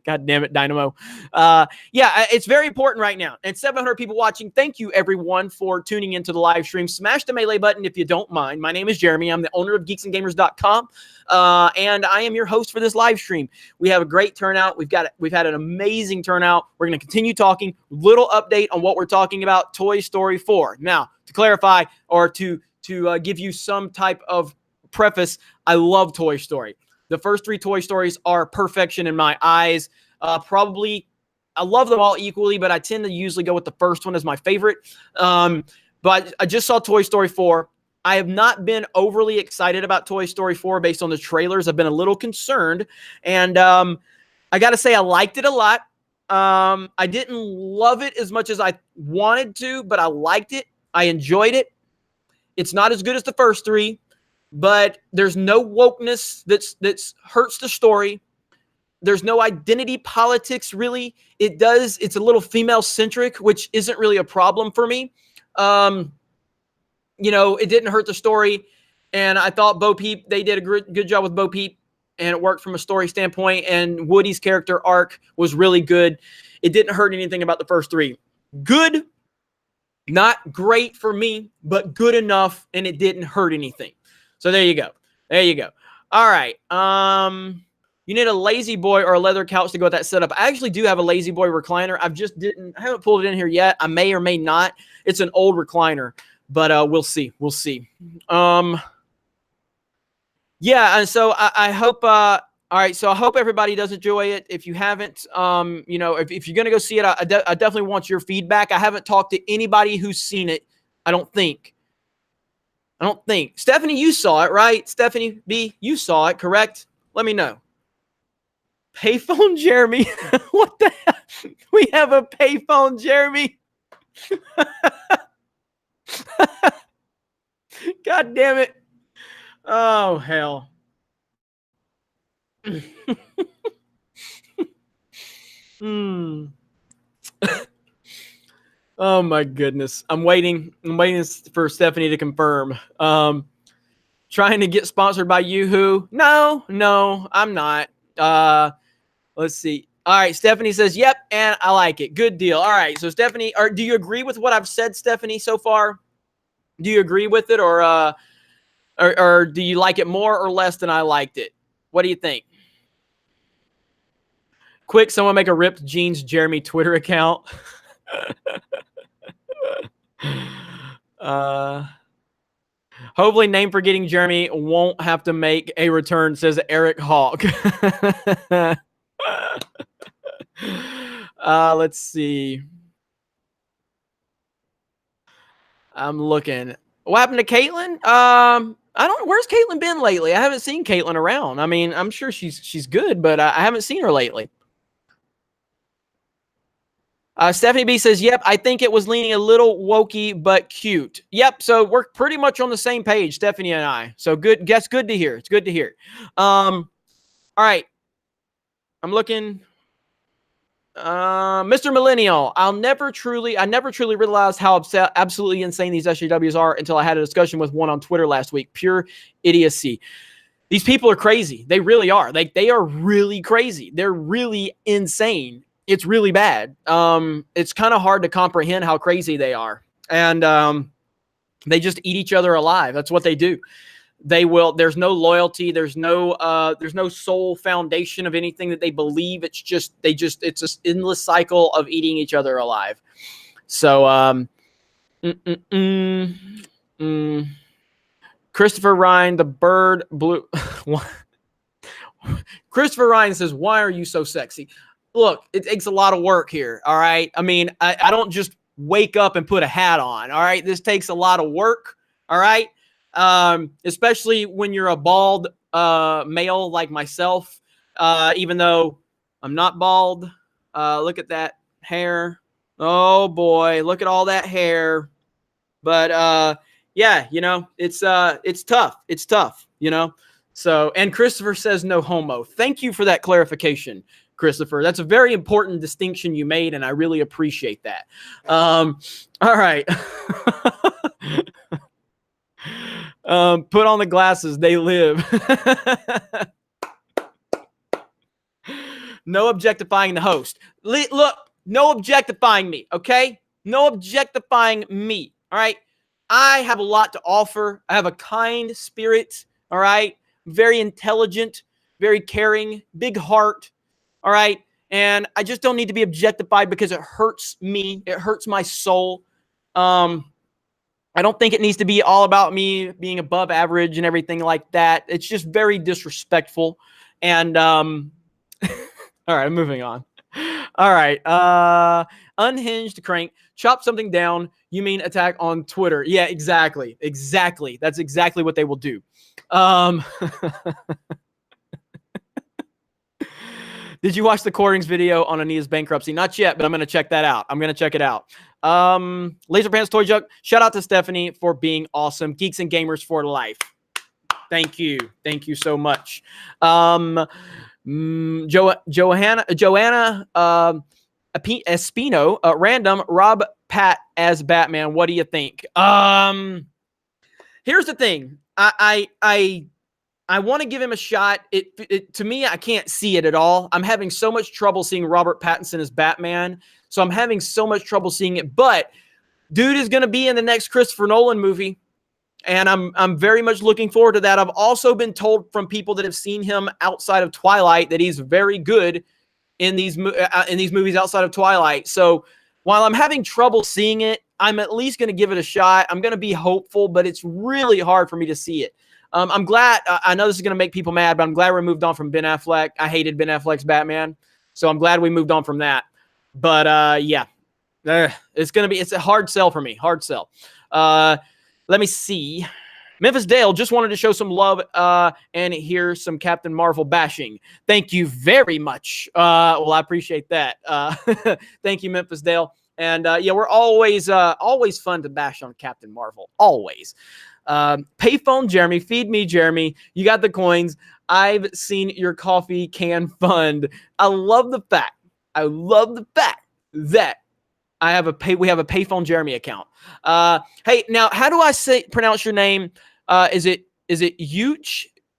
God damn it, Dynamo. Yeah, it's very important right now. And 700 people watching. Thank you, everyone, for tuning into the live stream. Smash the melee button if you don't mind. My name is Jeremy. I'm the owner of geeksandgamers.com, and I am your host for this live stream. We have a great turnout. We've had an amazing turnout. We're going to continue talking. Little update on what we're talking about, Toy Story 4. Now, to clarify or to to give you some type of preface, I love Toy Story. The first 3 Toy Stories are perfection in my eyes. Probably, I love them all equally, but I tend to usually go with the first one as my favorite. But I just saw Toy Story 4. I have not been overly excited about Toy Story 4 based on the trailers. I've been a little concerned. And I got to say, I liked it a lot. I didn't love it as much as I wanted to, but I liked it. I enjoyed it. It's not as good as the first 3, but there's no wokeness that's hurts the story. There's no identity politics, really. It's a little female-centric, which isn't really a problem for me. It didn't hurt the story. And I thought Bo Peep, they did a good job with Bo Peep, and it worked from a story standpoint. And Woody's character arc was really good. It didn't hurt anything about the first 3. Good, not great for me, but good enough, and it didn't hurt anything. So there you go. There you go. All right. You need a lazy boy or a leather couch to go with that setup. I actually do have a lazy boy recliner. I haven't pulled it in here yet. I may or may not. It's an old recliner, but we'll see. We'll see. Yeah, and so I hope all right, so I hope everybody does enjoy it. If you haven't, if you're going to go see it, I definitely want your feedback. I haven't talked to anybody who's seen it, I don't think. Stephanie, you saw it, right? Stephanie B, you saw it, correct? Let me know. Payphone Jeremy. What the hell? We have a payphone Jeremy. God damn it. Oh, hell. Oh my goodness. I'm waiting for Stephanie to confirm. Trying to get sponsored by Yoo-Hoo. No, I'm not. Let's see. All right, Stephanie says, yep, and I like it. Good deal. All right, so Stephanie, do you agree with what I've said, Stephanie, so far? Do you agree with it, or do you like it more or less than I liked it? What do you think? Quick, someone make a ripped jeans Jeremy Twitter account. Hopefully name forgetting Jeremy won't have to make a return, says Eric Hawk. Let's see. I'm looking. What happened to Caitlin? Where's Caitlin been lately? I haven't seen Caitlin around. I mean, I'm sure she's good, but I haven't seen her lately. Stephanie B says, yep, I think it was leaning a little wokey, but cute. Yep, so we're pretty much on the same page, Stephanie and I. So good. That's good to hear. It's good to hear. All right. I'm looking. Mr. Millennial, I never truly realized how absolutely insane these SJWs are until I had a discussion with one on Twitter last week. Pure idiocy. These people are crazy. They really are. They are really crazy. They're really insane. It's really bad. It's kind of hard to comprehend how crazy they are. And they just eat each other alive. That's what they do. There's no loyalty. There's no soul foundation of anything that they believe. It's an endless cycle of eating each other alive. So, Christopher Ryan, the bird blue. Christopher Ryan says, why are you so sexy? Look, it takes a lot of work here. All right. I mean, I don't just wake up and put a hat on. All right. This takes a lot of work. All right. Especially when you're a bald male like myself, even though I'm not bald. Look at that hair. Oh boy, look at all that hair. But yeah, it's tough. It's tough, So, and Christopher says no homo. Thank you for that clarification, Christopher. That's a very important distinction you made, and I really appreciate that. All right. Put on the glasses. They live. No objectifying the host. Look, no objectifying me, okay? No objectifying me, all right? I have a lot to offer. I have a kind spirit, all right? Very intelligent, very caring, big heart, all right? And I just don't need to be objectified because it hurts me. It hurts my soul. I don't think it needs to be all about me being above average and everything like that. It's just very disrespectful. And all right, moving on. All right. Unhinged crank. Chop something down. You mean attack on Twitter? Yeah, exactly. Exactly. That's exactly what they will do. Did you watch the Cordings video on Ania's bankruptcy? Not yet, but I'm going to check that out. I'm going to check it out. Laser Pants Toy Jug. Shout out to Stephanie for being awesome. Geeks and Gamers for life. Thank you. Thank you so much. Joanna Espino, random Rob Pat as Batman. What do you think? Here's the thing. I want to give him a shot. To me, I can't see it at all. I'm having so much trouble seeing Robert Pattinson as Batman. So I'm having so much trouble seeing it. But dude is going to be in the next Christopher Nolan movie. And I'm very much looking forward to that. I've also been told from people that have seen him outside of Twilight that he's very good in these movies outside of Twilight. So while I'm having trouble seeing it, I'm at least going to give it a shot. I'm going to be hopeful, but it's really hard for me to see it. I'm glad. I know this is going to make people mad, but I'm glad we moved on from Ben Affleck. I hated Ben Affleck's Batman, so I'm glad we moved on from that. But yeah, it's a hard sell for me. Hard sell. Let me see. Memphis Dale just wanted to show some love and hear some Captain Marvel bashing. Thank you very much. Well, I appreciate that. Thank you, Memphis Dale. And yeah, we're always fun to bash on Captain Marvel. Always. Payphone Jeremy, feed me Jeremy. You got the coins. I've seen your coffee can fund. I love the fact that we have a Payphone Jeremy account. Hey, now how do I pronounce your name? Is it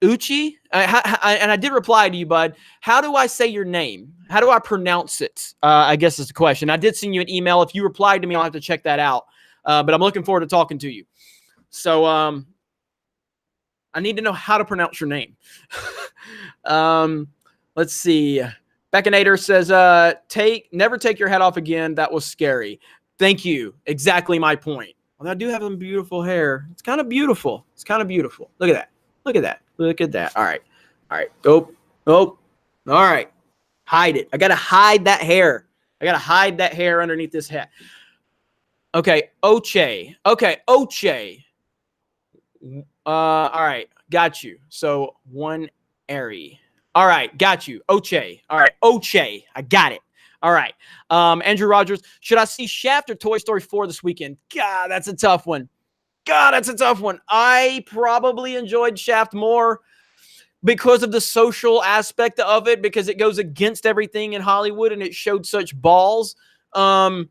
Uchi? And I did reply to you, bud. How do I say your name? How do I pronounce it? I guess is the question. I did send you an email. If you replied to me, I'll have to check that out. But I'm looking forward to talking to you. So I need to know how to pronounce your name. Let's see. Baconator says, never take your head off again. That was scary. Thank you. Exactly my point. Well, I do have some beautiful hair. It's kind of beautiful. Look at that. Look at that. All right. Oh. All right. Hide it. I got to hide that hair. Underneath this hat. Okay. Oche. All right. Got you. So one airy. All right. Got you. Oche. All right. Oche. I got it. All right. Andrew Rogers. Should I see Shaft or Toy Story 4 this weekend? God, that's a tough one. I probably enjoyed Shaft more because of the social aspect of it, because it goes against everything in Hollywood and it showed such balls. I'm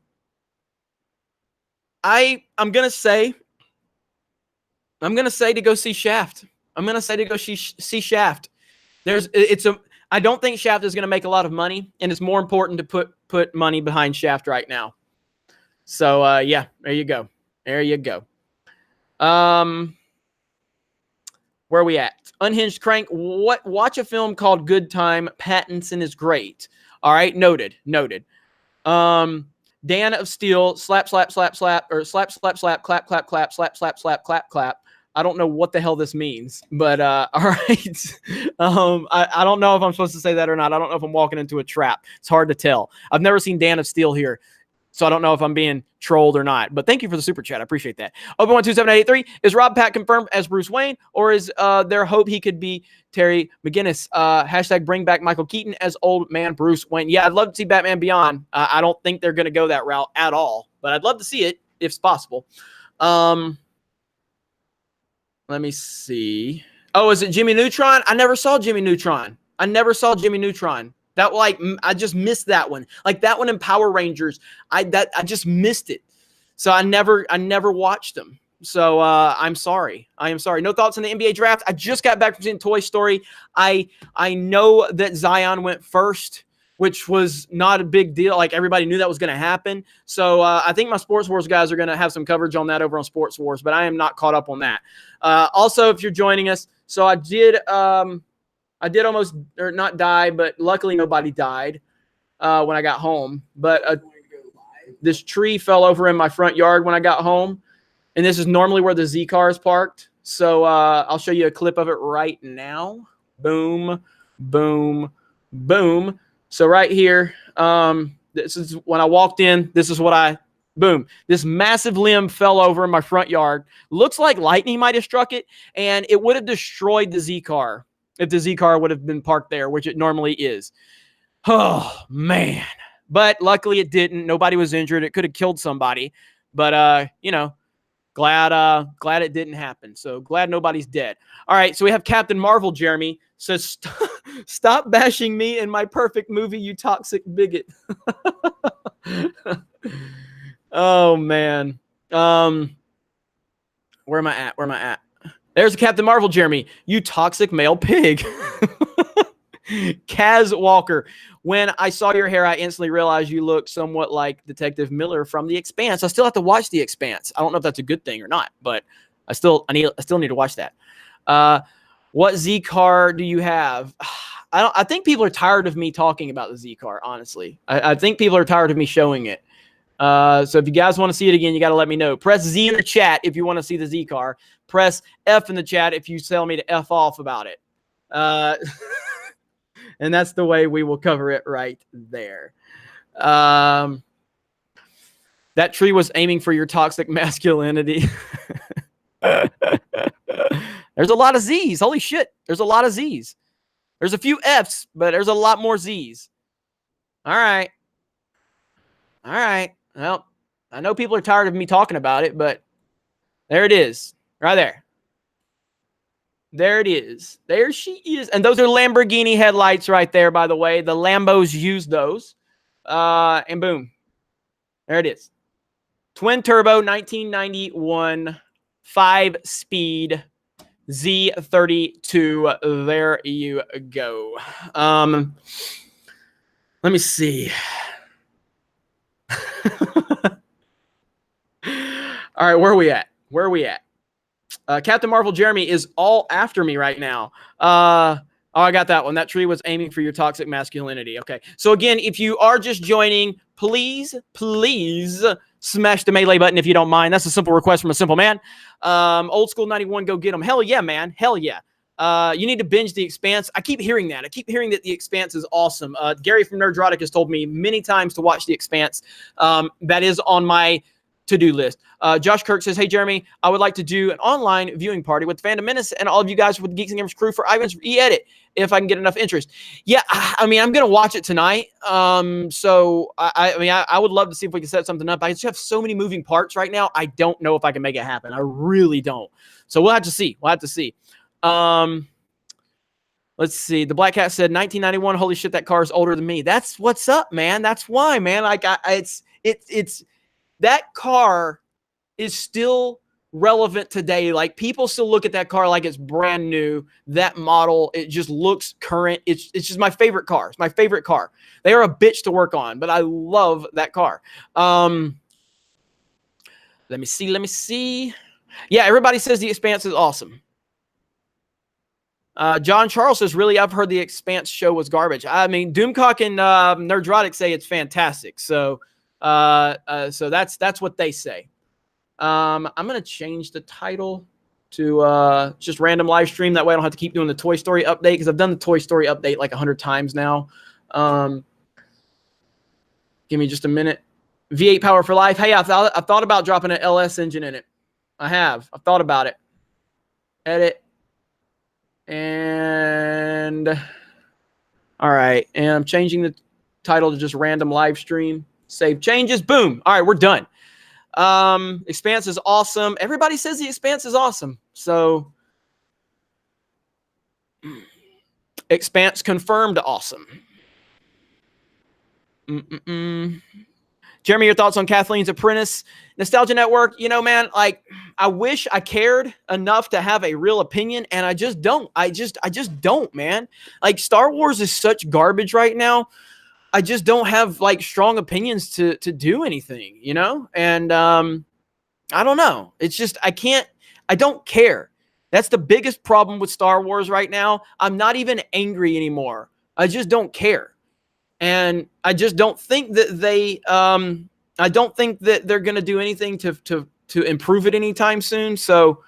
gonna say to go see Shaft. See Shaft. I don't think Shaft is going to make a lot of money, and it's more important to put money behind Shaft right now. So yeah, there you go. Where are we at? Unhinged Crank. Watch a film called Good Time. Pattinson is great. All right, noted. Dan of Steel, slap, or slap, clap, clap. I don't know what the hell this means, but all right. I don't know if I'm supposed to say that or not. I don't know if I'm walking into a trap. It's hard to tell. I've never seen Dan of Steel here, so I don't know if I'm being trolled or not. But thank you for the super chat. I appreciate that. Open127883. Is Rob Pat confirmed as Bruce Wayne, or is there hope he could be Terry McGinnis? Hashtag bring back Michael Keaton as old man Bruce Wayne. Yeah, I'd love to see Batman Beyond. I don't think they're going to go that route at all, but I'd love to see it if it's possible. Let me see. Oh, is it Jimmy Neutron? I never saw Jimmy Neutron. That, like, I just missed that one. Like that one in Power Rangers. I just missed it. So I never watched them. So I'm sorry. I am sorry. No thoughts on the NBA draft. I just got back from seeing Toy Story. I know that Zion went first, which was not a big deal. Like everybody knew that was going to happen. So I think my Sports Wars guys are going to have some coverage on that over on Sports Wars, but I am not caught up on that. Also, if you're joining us, so I did almost, or not die, but luckily nobody died when I got home. But this tree fell over in my front yard when I got home. And this is normally where the Z car is parked. So I'll show you a clip of it right now. Boom, boom, boom. So right here, this is when I walked in. This is what boom. This massive limb fell over in my front yard. Looks like lightning might have struck it, and it would have destroyed the Z car if the Z car would have been parked there, which it normally is. Oh, man. But luckily it didn't. Nobody was injured. It could have killed somebody. But, you know, glad it didn't happen. So glad nobody's dead. All right, so we have Captain Marvel, Jeremy, says, stop bashing me in my perfect movie, you toxic bigot. Oh, man. Where am I at? There's Captain Marvel, Jeremy. You toxic male pig. Kaz Walker. When I saw your hair, I instantly realized you look somewhat like Detective Miller from The Expanse. I still have to watch The Expanse. I don't know if that's a good thing or not, but I still need to watch that. What Z car do you have? I think people are tired of me talking about the Z car, honestly. I think people are tired of me showing it. So if you guys want to see it again, you got to let me know. Press Z in the chat if you want to see the Z car. Press F in the chat if you tell me to F off about it. And that's the way we will cover it right there. That tree was aiming for your toxic masculinity. There's a lot of Z's. Holy shit. There's a lot of Z's. There's a few F's, but there's a lot more Z's. All right. Well, I know people are tired of me talking about it, but there it is. Right there. There it is. There she is. And those are Lamborghini headlights right there, by the way. The Lambos use those. And boom. There it is. Twin turbo 1991 5-speed Z32. There you go. Let me see. All right, where are we at? Captain Marvel Jeremy is all after me right now. Oh, I got that one. That tree was aiming for your toxic masculinity. Okay. So again, if you are just joining, please smash the melee button if you don't mind. That's a simple request from a simple man. Old School 91, go get them. Hell yeah, man. Hell yeah. You need to binge The Expanse. I keep hearing that. I keep hearing that The Expanse is awesome. Gary from Nerdrotic has told me many times to watch The Expanse. That is on my to-do list. Josh Kirk says, hey, Jeremy, I would like to do an online viewing party with Fandom Menace and all of you guys with the Geeks and Gamers crew for Ivan's e-edit if I can get enough interest. Yeah, I mean, I'm going to watch it tonight. So, I would love to see if we can set something up. I just have so many moving parts right now. I don't know if I can make it happen. I really don't. So we'll have to see. Let's see. The Black Cat said 1991. Holy shit, that car is older than me. That's what's up, man. That's why, man. Like, it's that car is still relevant today. Like, people still look at that car like it's brand new. That model, it just looks current. It's just my favorite car. It's my favorite car. They are a bitch to work on, but I love that car. Let me see. Yeah, everybody says The Expanse is awesome. John Charles says, really, I've heard The Expanse show was garbage. I mean, Doomcock and Nerdrotic say it's fantastic. So that's what they say. I'm going to change the title to just random live stream. That way I don't have to keep doing the Toy Story update, because I've done the Toy Story update like 100 times now. Give me just a minute. V8 Power for Life. Hey, I've thought about dropping an LS engine in it. I've thought about it. Edit. And all right. And I'm changing the title to just random live stream. Save changes. Boom. All right, we're done. Expanse is awesome. Everybody says The Expanse is awesome. So Expanse confirmed awesome. Jeremy, your thoughts on Kathleen's Apprentice? Nostalgia Network, you know, man, like, I wish I cared enough to have a real opinion, and I just don't. I just don't, man. Like, Star Wars is such garbage right now. I just don't have, like, strong opinions to do anything, you know? And I don't know. It's just I don't care. That's the biggest problem with Star Wars right now. I'm not even angry anymore. I just don't care. And I just don't think that they're going to do anything to to improve it anytime soon. So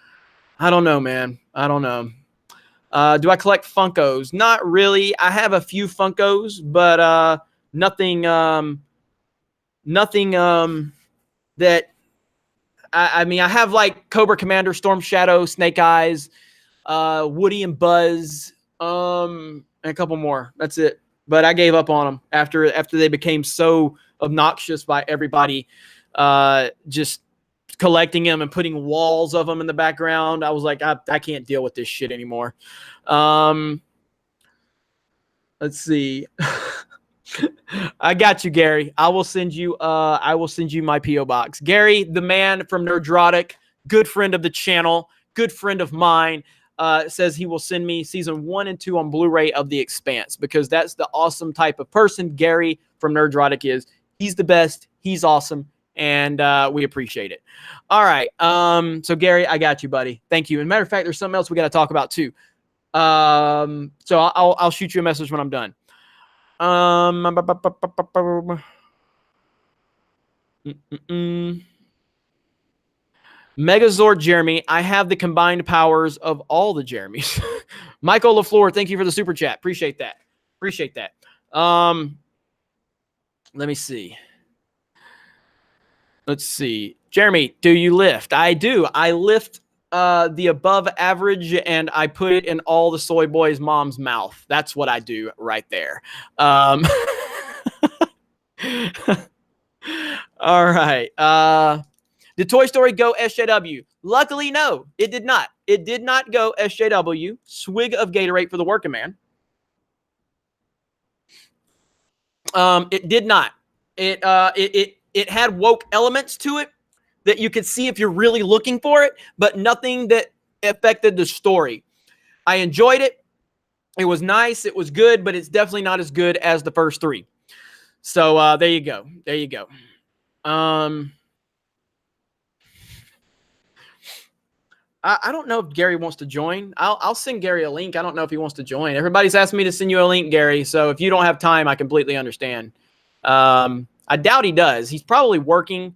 I don't know, man. I don't know. Do I collect Funkos? Not really. I have a few Funkos, but nothing that I mean, I have like Cobra Commander, Storm Shadow, Snake Eyes, Woody and Buzz, and a couple more. That's it. But I gave up on them after they became so obnoxious by everybody. Just collecting them and putting walls of them in the background. I was like, I can't deal with this shit anymore. Let's see. I got you, Gary. I will send you my P.O. box. Gary, the man from Nerdrotic, good friend of the channel, good friend of mine, says he will send me season 1 and 2 on Blu-ray of The Expanse, because that's the awesome type of person Gary from Nerdrotic is. He's the best. He's awesome. And we appreciate it. All right. So Gary, I got you, buddy. Thank you. And matter of fact, there's something else we got to talk about too. So I'll shoot you a message when I'm done. Megazord Jeremy, I have the combined powers of all the Jeremys. Michael LaFleur, thank you for the super chat. Appreciate that. Appreciate that. Let me see. Let's see. Jeremy, do you lift? I do. I lift the above average, and I put it in all the soy boys' mom's mouth. That's what I do right there. All right. Did Toy Story go SJW? Luckily, no, it did not. It did not go SJW. Swig of Gatorade for the working man. It did not. It had woke elements to it that you could see if you're really looking for it, but nothing that affected the story. I enjoyed it. It was nice. It was good, but it's definitely not as good as the first 3. So there you go. There you go. I don't know if Gary wants to join. I'll send Gary a link. I don't know if he wants to join. Everybody's asking me to send you a link, Gary. So if you don't have time, I completely understand. I doubt he does. He's probably working.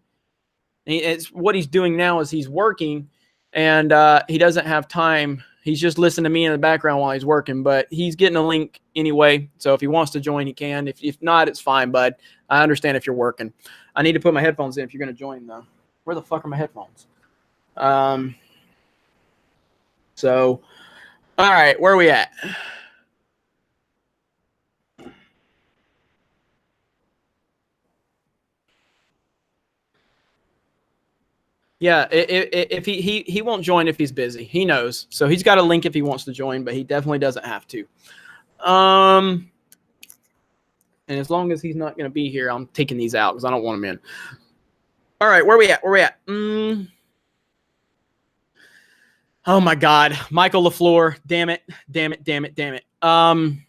It's what he's doing now is he's working, and he doesn't have time. He's just listening to me in the background while he's working, but he's getting a link anyway. So if he wants to join, he can. If not, it's fine, bud. I understand if you're working. I need to put my headphones in if you're going to join, though. Where the fuck are my headphones? So, all right, where are we at? Yeah, if he won't join if he's busy. He knows. So he's got a link if he wants to join, but he definitely doesn't have to. And as long as he's not going to be here, I'm taking these out because I don't want him in. All right, where are we at? Where are we at? Oh my God, Michael LaFleur. Damn it.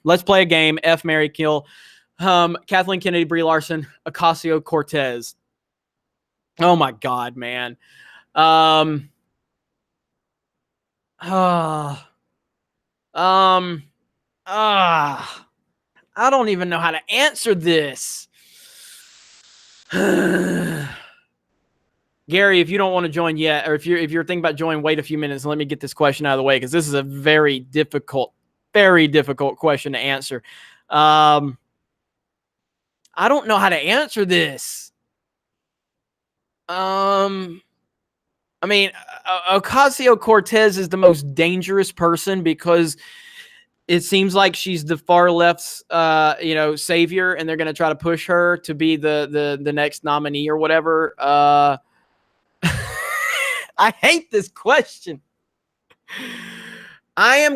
Let's play a game. F, Mary, kill. Kathleen Kennedy, Brie Larson, Ocasio-Cortez. Oh my God, man. I don't even know how to answer this. Gary, if you don't want to join yet, or if you're thinking about joining, wait a few minutes and let me get this question out of the way, because this is a very difficult question to answer. I don't know how to answer this. I mean, Ocasio-Cortez is the most dangerous person because it seems like she's the far left's, savior, and they're going to try to push her to be the next nominee or whatever. I hate this question. I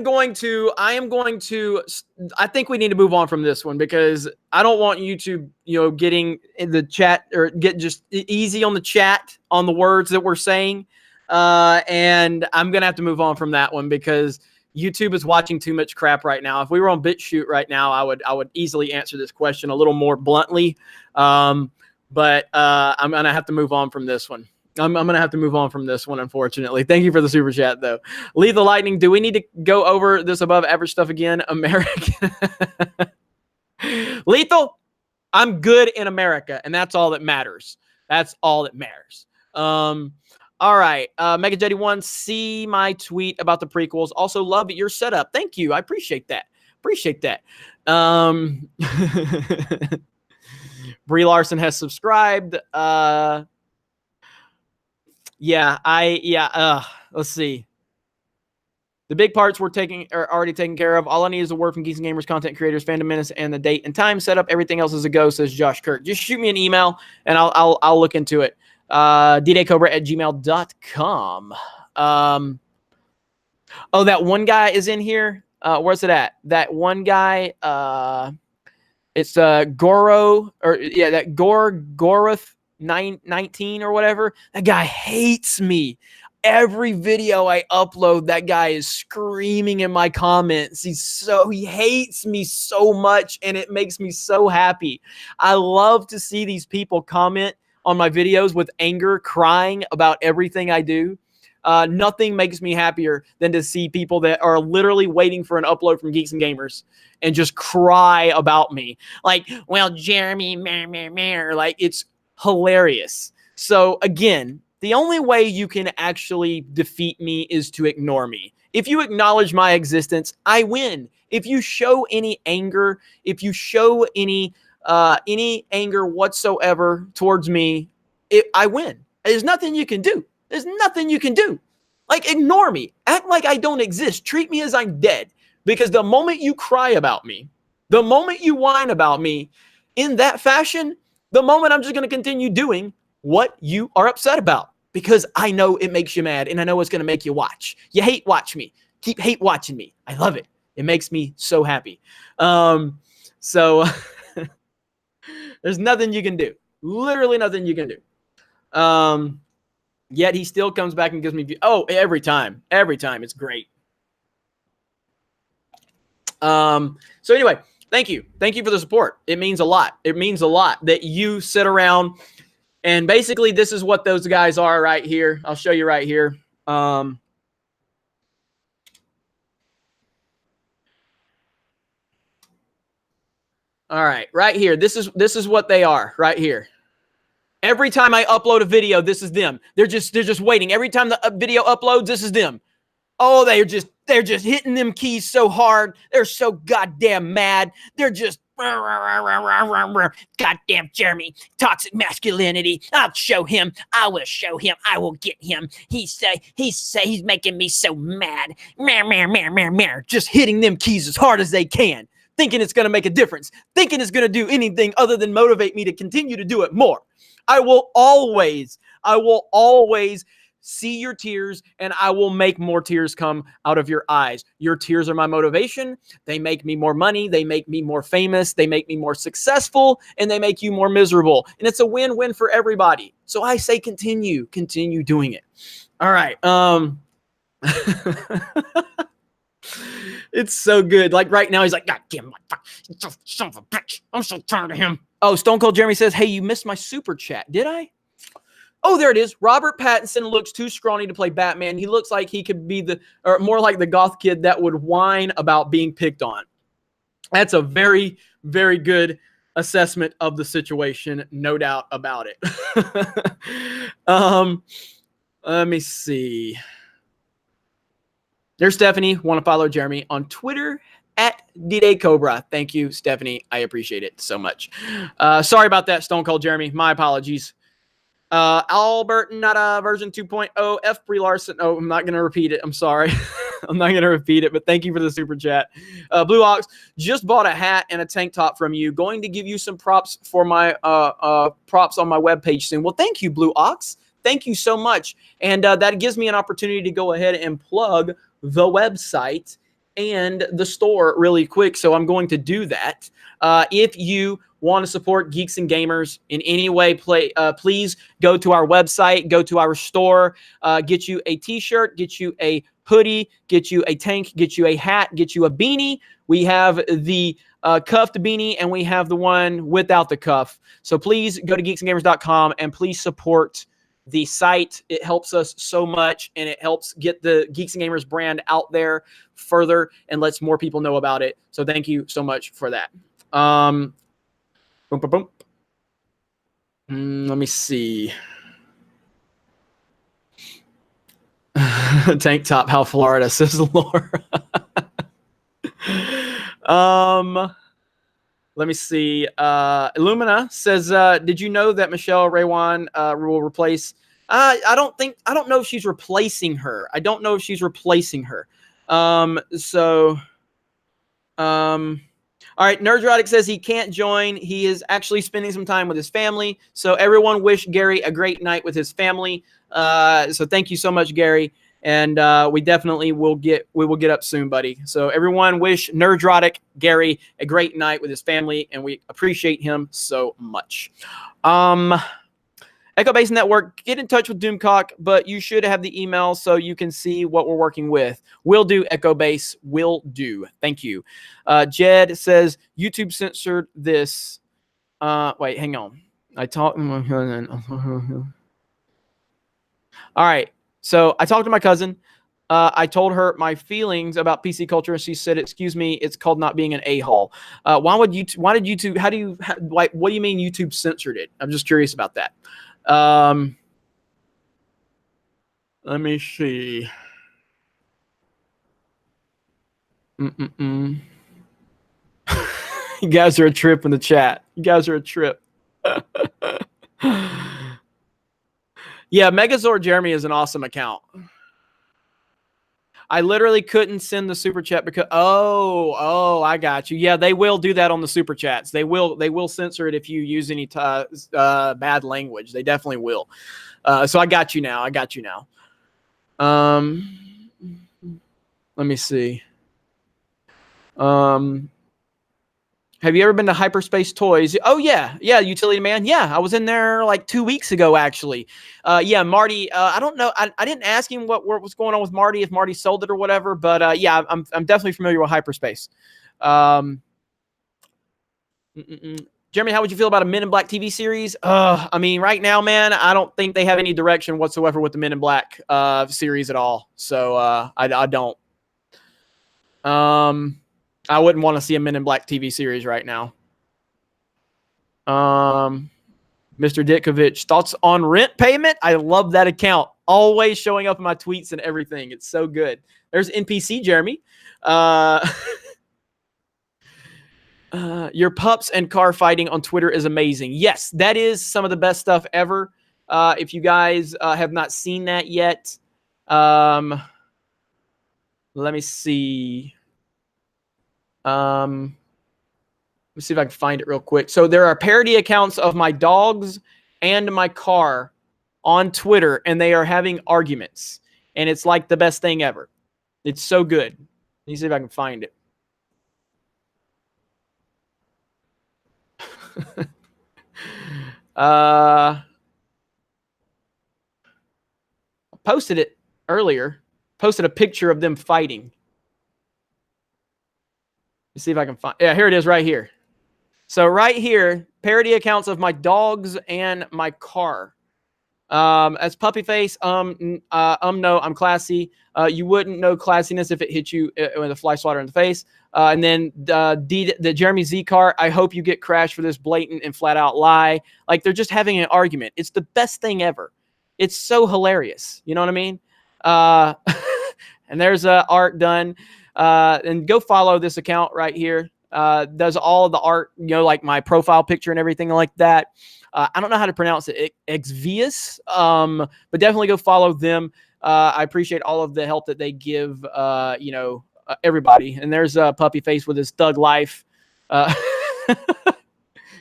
think we need to move on from this one because I don't want you to, getting in the chat or get just easy on the chat on the words that we're saying. And I'm going to have to move on from that one because YouTube is watching too much crap right now. If we were on BitChute right now, I would easily answer this question a little more bluntly. But I'm going to have to move on from this one. I'm going to have to move on from this one, unfortunately. Thank you for the super chat, though. Lethal Lightning, do we need to go over this above average stuff again? American. Lethal, I'm good in America, and that's all that matters. That's all that matters. All right. Mega Jetty 1, see my tweet about the prequels. Also, love your setup. Thank you. I appreciate that. Appreciate that. Brie Larson has subscribed. Let's see. The big parts are already taken care of. All I need is a word from Geeks and Gamers, content creators, fandom minutes, and the date and time setup. Everything else is a go, says Josh Kirk. Just shoot me an email, and I'll look into it. ddaycobra@gmail.com. That one guy is in here. Where's it at? That one guy. It's Goro, that Goroth 919 or whatever. That guy hates me. Every video I upload, that guy is screaming in my comments. He hates me so much, and it makes me so happy. I love to see these people comment on my videos with anger, crying about everything I do. Nothing makes me happier than to see people that are literally waiting for an upload from Geeks and Gamers and just cry about me. Like, well, Jeremy, like, it's hilarious. So again, the only way you can actually defeat me is to ignore me. If you acknowledge my existence, I win. If you show any anger, if you show any anger whatsoever towards me, I win. There's nothing you can do. There's nothing you can do. Like, ignore me. Act like I don't exist. Treat me as I'm dead. Because the moment you cry about me, the moment you whine about me in that fashion, the moment I'm just going to continue doing what you are upset about. Because I know it makes you mad, and I know it's going to make you watch. You hate watch me. Keep hate watching me. I love it. It makes me so happy. So there's nothing you can do. Literally nothing you can do. Yet he still comes back and gives me every time. Every time. It's great. So anyway, thank you. Thank you for the support. It means a lot. It means a lot that you sit around, and basically this is what those guys are right here. I'll show you right here. All right, right here. This is what they are right here. Every time I upload a video, this is them. They're just waiting. Every time the video uploads, this is them. Oh, they're just hitting them keys so hard. They're so goddamn mad. They're just goddamn Jeremy, toxic masculinity. I'll show him. I will show him. I will get him. He's making me so mad. Just hitting them keys as hard as they can, thinking it's going to make a difference, thinking it's going to do anything other than motivate me to continue to do it more. I will always see your tears, and I will make more tears come out of your eyes. Your tears are my motivation. They make me more money. They make me more famous. They make me more successful, and they make you more miserable. And it's a win-win for everybody. So I say continue doing it. All right. It's so good. Like right now, he's like, God damn, son of a bitch. I'm so tired of him. Oh, Stone Cold Jeremy says, hey, you missed my super chat. Did I? Oh, there it is. Robert Pattinson looks too scrawny to play Batman. He looks like he could be more like the goth kid that would whine about being picked on. That's a very, very good assessment of the situation. No doubt about it. Let me see. There's Stephanie. Want to follow Jeremy on Twitter at @DDayCobra. Thank you, Stephanie. I appreciate it so much. Sorry about that, Stone Cold Jeremy. My apologies. Albert Nada version 2.0 F. Brie Larson. Oh, I'm not going to repeat it. I'm sorry. I'm not going to repeat it, but thank you for the super chat. Blue Ox, just bought a hat and a tank top from you. Going to give you some props for my props on my webpage soon. Well, thank you, Blue Ox. Thank you so much. And that gives me an opportunity to go ahead and plug the website and the store really quick. So I'm going to do that. If you want to support Geeks and Gamers in any way, please go to our website, go to our store, get you a t-shirt, get you a hoodie, get you a tank, get you a hat, get you a beanie. We have the cuffed beanie, and we have the one without the cuff. So please go to geeksandgamers.com and please support the site. It helps us so much, and it helps get the Geeks and Gamers brand out there further and lets more people know about it. So thank you so much for that. Let me see. Tank top, how Florida, says Laura. Let me see. Illumina says, did you know that Michelle Raywan will replace? I don't know if she's replacing her. I don't know if she's replacing her. All right, Nerdrotic says he can't join. He is actually spending some time with his family. So everyone wish Gary a great night with his family. So thank you so much, Gary. And we definitely will get up soon, buddy. So everyone wish Nerdrotic Gary a great night with his family, and we appreciate him so much. Echo Base Network, get in touch with Doomcock, but you should have the email so you can see what we're working with. Will do, Echo Base. Will do. Thank you. Jed says, YouTube censored this. Wait, hang on. I talked. All right. So I talked to my cousin. I told her my feelings about PC culture, and she said, "Excuse me, it's called not being an a-hole." Why did YouTube? What do you mean YouTube censored it? I'm just curious about that. Let me see. You guys are a trip in the chat. You guys are a trip. Yeah, Megazord Jeremy is an awesome account. I literally couldn't send the super chat because I got you. Yeah, they will do that on the super chats. They will censor it if you use any bad language. They definitely will. So I got you now. Let me see. Have you ever been to Hyperspace Toys? Oh, yeah, Utility Man. Yeah, I was in there like 2 weeks ago, actually. Yeah, Marty, I don't know. I didn't ask him what was going on with Marty, if Marty sold it or whatever, but yeah, I'm definitely familiar with Hyperspace. Jeremy, how would you feel about a Men in Black TV series? I mean, right now, man, I don't think they have any direction whatsoever with the Men in Black series at all. So I don't. I wouldn't want to see a Men in Black TV series right now. Mr. Ditkovich, thoughts on rent payment? I love that account. Always showing up in my tweets and everything. It's so good. There's NPC, Jeremy. Your pups and car fighting on Twitter is amazing. Yes, that is some of the best stuff ever. If you guys have not seen that yet, let me see. Let me see if I can find it real quick. So there are parody accounts of my dogs and my car on Twitter, and they are having arguments. And it's like the best thing ever. It's so good. Let me see if I can find it. I posted it earlier. Posted a picture of them fighting. Let's see if I can find. Yeah, here it is right here. So right here, parody accounts of my dogs and my car. As Puppy Face, no, I'm classy. You wouldn't know classiness if it hit you with a fly swatter in the face. And then the Jeremy Z car, I hope you get crashed for this blatant and flat out lie. Like, they're just having an argument. It's the best thing ever. It's so hilarious. You know what I mean? And there's art done. And go follow this account right here. Does all of the art, you know, like my profile picture and everything like that. I don't know how to pronounce it, Exvius, but definitely go follow them. I appreciate all of the help that they give, everybody. And there's Puppy Face with his thug life. And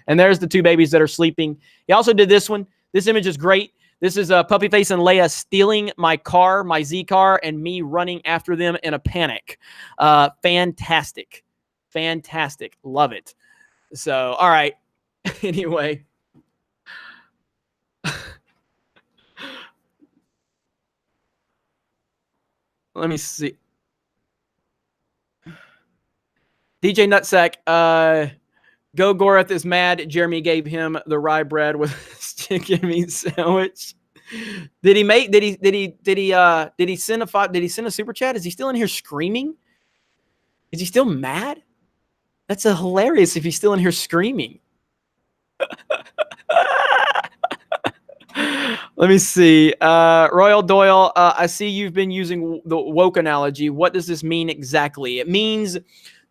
there's the two babies that are sleeping. He also did this one. This image is great. This is Puppy Face and Leia stealing my car, my Z car, and me running after them in a panic. Fantastic. Fantastic. Love it. So, all right. Anyway. Let me see. DJ Nutsack, Go Gorath is mad. Jeremy gave him the rye bread with chicken meat sandwich. Did he send a super chat? Is he still in here screaming? Is he still mad? That's hilarious if he's still in here screaming. Let me see. Royal Doyle, I see you've been using the woke analogy. What does this mean exactly? It means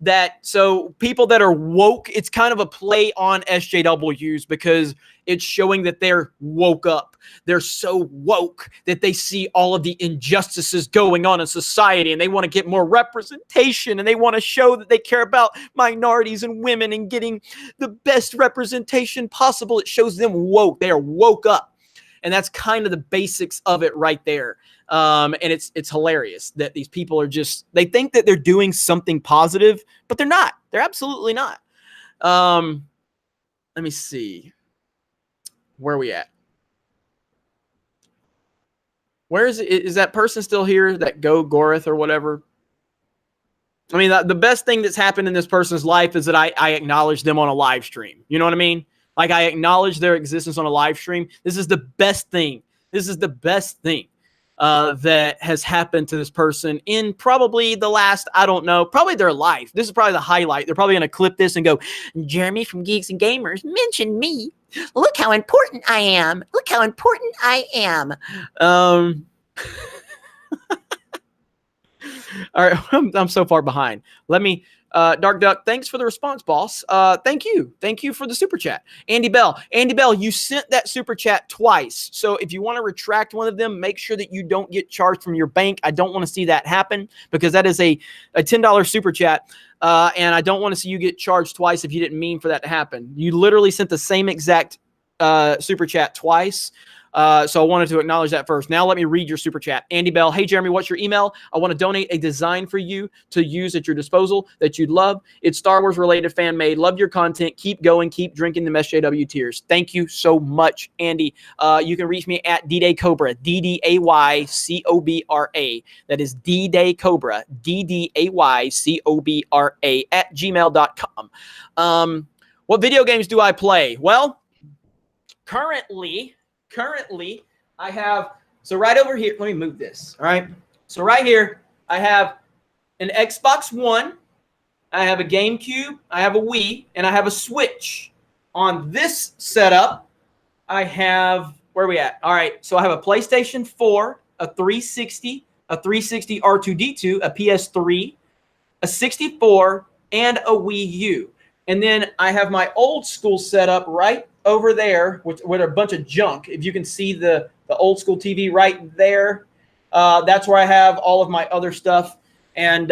that so people that are woke, it's kind of a play on SJWs because it's showing that they're woke up. They're so woke that they see all of the injustices going on in society and they want to get more representation and they want to show that they care about minorities and women and getting the best representation possible. It shows them woke. They are woke up. And that's kind of the basics of it right there. And it's hilarious that these people are just, they think that they're doing something positive, but they're not. They're absolutely not. Let me see. Where are we at? Where is it? Is that person still here? That Go Gorath or whatever? I mean, the best thing that's happened in this person's life is that I acknowledge them on a live stream. You know what I mean? Like I acknowledge their existence on a live stream. This is the best thing. This is the best thing that has happened to this person in probably the last, I don't know, probably their life. This is probably the highlight. They're probably going to clip this and go, Jeremy from Geeks and Gamers mentioned me. Look how important I am. Look how important I am. All right, I'm so far behind. Let me, Dark Duck, thanks for the response, boss. Thank you for the super chat. Andy Bell, you sent that super chat twice. So if you want to retract one of them, make sure that you don't get charged from your bank. I don't want to see that happen because that is a $10 super chat. And I don't want to see you get charged twice if you didn't mean for that to happen. You literally sent the same exact super chat twice. So I wanted to acknowledge that first. Now let me read your super chat. Andy Bell, hey Jeremy, what's your email? I want to donate a design for you to use at your disposal that you'd love. It's Star Wars related, fan made. Love your content. Keep going. Keep drinking the SJW tears. Thank you so much, Andy. You can reach me at D-Day Cobra, DDAYCOBRA. That is D-Day Cobra, DDAYCOBRA at gmail.com. What video games do I play? Well, currently I have, so right over here, let me move this. All right. So right here, I have an Xbox One, I have a GameCube, I have a Wii, and I have a Switch. On this setup, I have, where are we at? All right. So I have a PlayStation 4, a 360, a 360 R2D2, a PS3, a 64, and a Wii U. And then I have my old school setup right over there with a bunch of junk. If you can see the old school TV right there, that's where I have all of my other stuff. And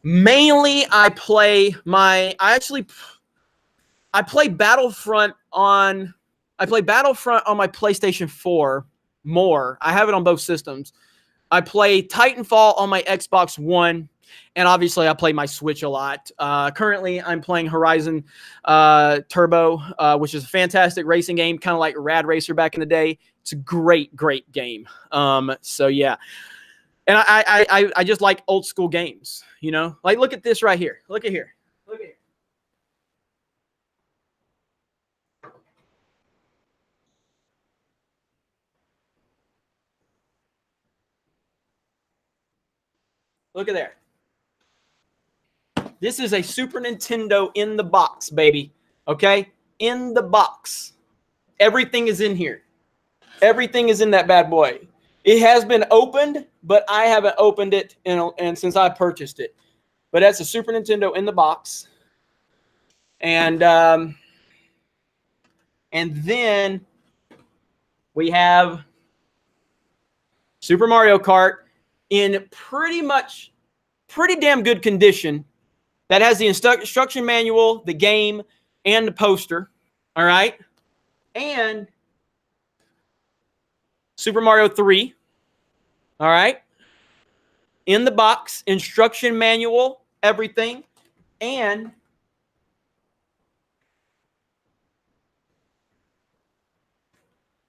mainly I play Battlefront on my PlayStation 4 more. I have it on both systems. I play Titanfall on my Xbox One. And obviously, I play my Switch a lot. Currently, I'm playing Horizon Turbo, which is a fantastic racing game, kind of like Rad Racer back in the day. It's a great, great game. So, yeah. And I just like old school games, you know? Like, look at this right here. Look at here. Look at here. Look at there. This is a Super Nintendo in the box, baby. Okay? In the box. Everything is in here. Everything is in that bad boy. It has been opened, but I haven't opened it and since I purchased it. But that's a Super Nintendo in the box. And then we have Super Mario Kart in pretty damn good condition. That has the instruction manual, the game, and the poster. All right. And Super Mario 3. All right. In the box, instruction manual, everything. And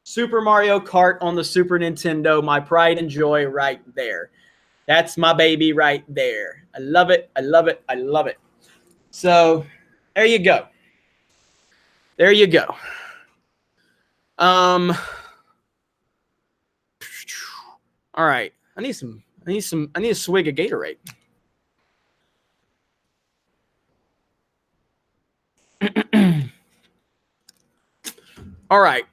Super Mario Kart on the Super Nintendo, my pride and joy right there. That's my baby right there. I love it. I love it. I love it. So there you go. There you go. All right. I need a swig of Gatorade. All right.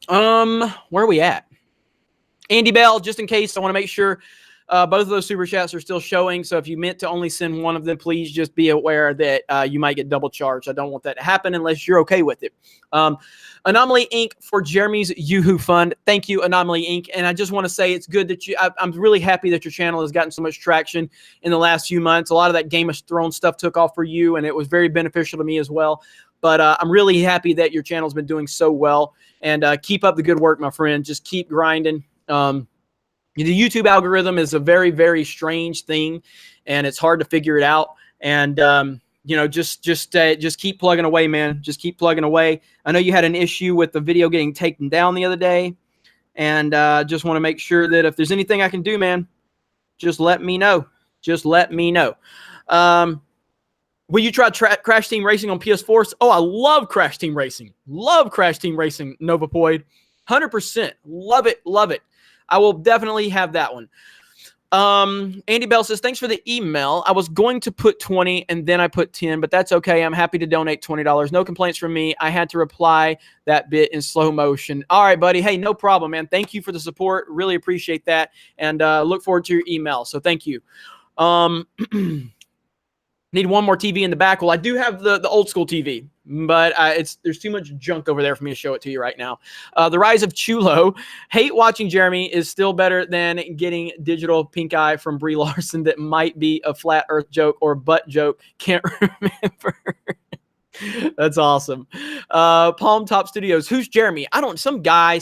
Where are we at? Andy Bell, just in case, I want to make sure both of those super chats are still showing. So if you meant to only send one of them, please just be aware that you might get double charged. I don't want that to happen unless you're okay with it. Anomaly Inc. for Jeremy's YooHoo Fund. Thank you, Anomaly Inc. And I just want to say it's good that I'm really happy that your channel has gotten so much traction in the last few months. A lot of that Game of Thrones stuff took off for you, and it was very beneficial to me as well. But I'm really happy that your channel's been doing so well. And keep up the good work, my friend. Just keep grinding. The YouTube algorithm is a very, very strange thing, and it's hard to figure it out. And just keep plugging away, man. Just keep plugging away. I know you had an issue with the video getting taken down the other day, and just want to make sure that if there's anything I can do, man, just let me know. Just let me know. Will you try Crash Team Racing on PS4? Oh, I love Crash Team Racing. Love Crash Team Racing, Novapoid. 100%. Love it. Love it. I will definitely have that one. Andy Bell says, thanks for the email. I was going to put 20 and then I put 10, but that's okay. I'm happy to donate $20. No complaints from me. I had to reply that bit in slow motion. All right, buddy. Hey, no problem, man. Thank you for the support. Really appreciate that. And look forward to your email. So thank you. Need one more TV in the back. Well, I do have the old school TV, but there's too much junk over there for me to show it to you right now. The Rise of Chulo. Hate watching Jeremy is still better than getting digital pink eye from Brie Larson that might be a flat earth joke or butt joke. Can't remember. That's awesome. Palm Top Studios. Who's Jeremy? Some guy,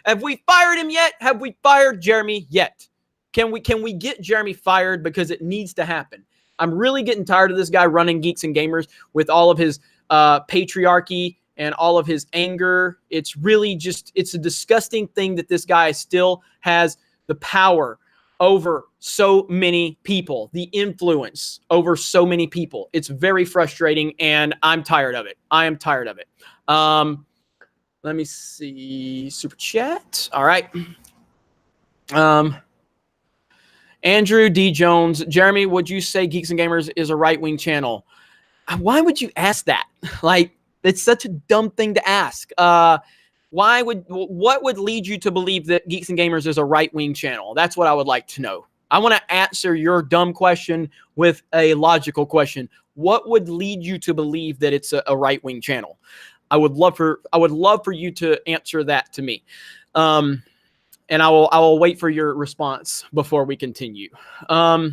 have we fired him yet? Have we fired Jeremy yet? Can we get Jeremy fired? Because it needs to happen. I'm really getting tired of this guy running Geeks and Gamers with all of his patriarchy and all of his anger. It's really it's a disgusting thing that this guy still has the power over so many people, the influence over so many people. It's very frustrating, and I'm tired of it. I am tired of it. Let me see. Super chat. All right. Andrew D. Jones, Jeremy, would you say Geeks and Gamers is a right-wing channel? Why would you ask that? Like, it's such a dumb thing to ask. What would lead you to believe that Geeks and Gamers is a right-wing channel? That's what I would like to know. I want to answer your dumb question with a logical question. What would lead you to believe that it's a right-wing channel? I would love for you to answer that to me. And I will wait for your response before we continue. Let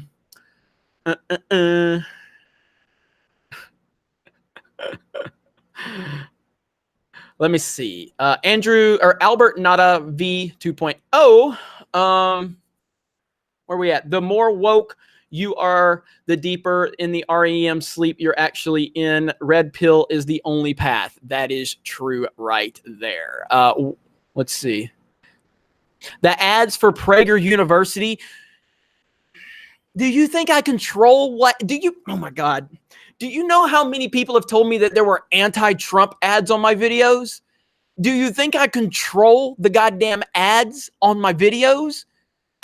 me see. Albert Nada V 2.0. Where are we at? The more woke you are, the deeper in the REM sleep you're actually in. Red pill is the only path. That is true right there. Let's see. The ads for Prager University. Do you think I control what? Oh my God. Do you know how many people have told me that there were anti-Trump ads on my videos? Do you think I control the goddamn ads on my videos?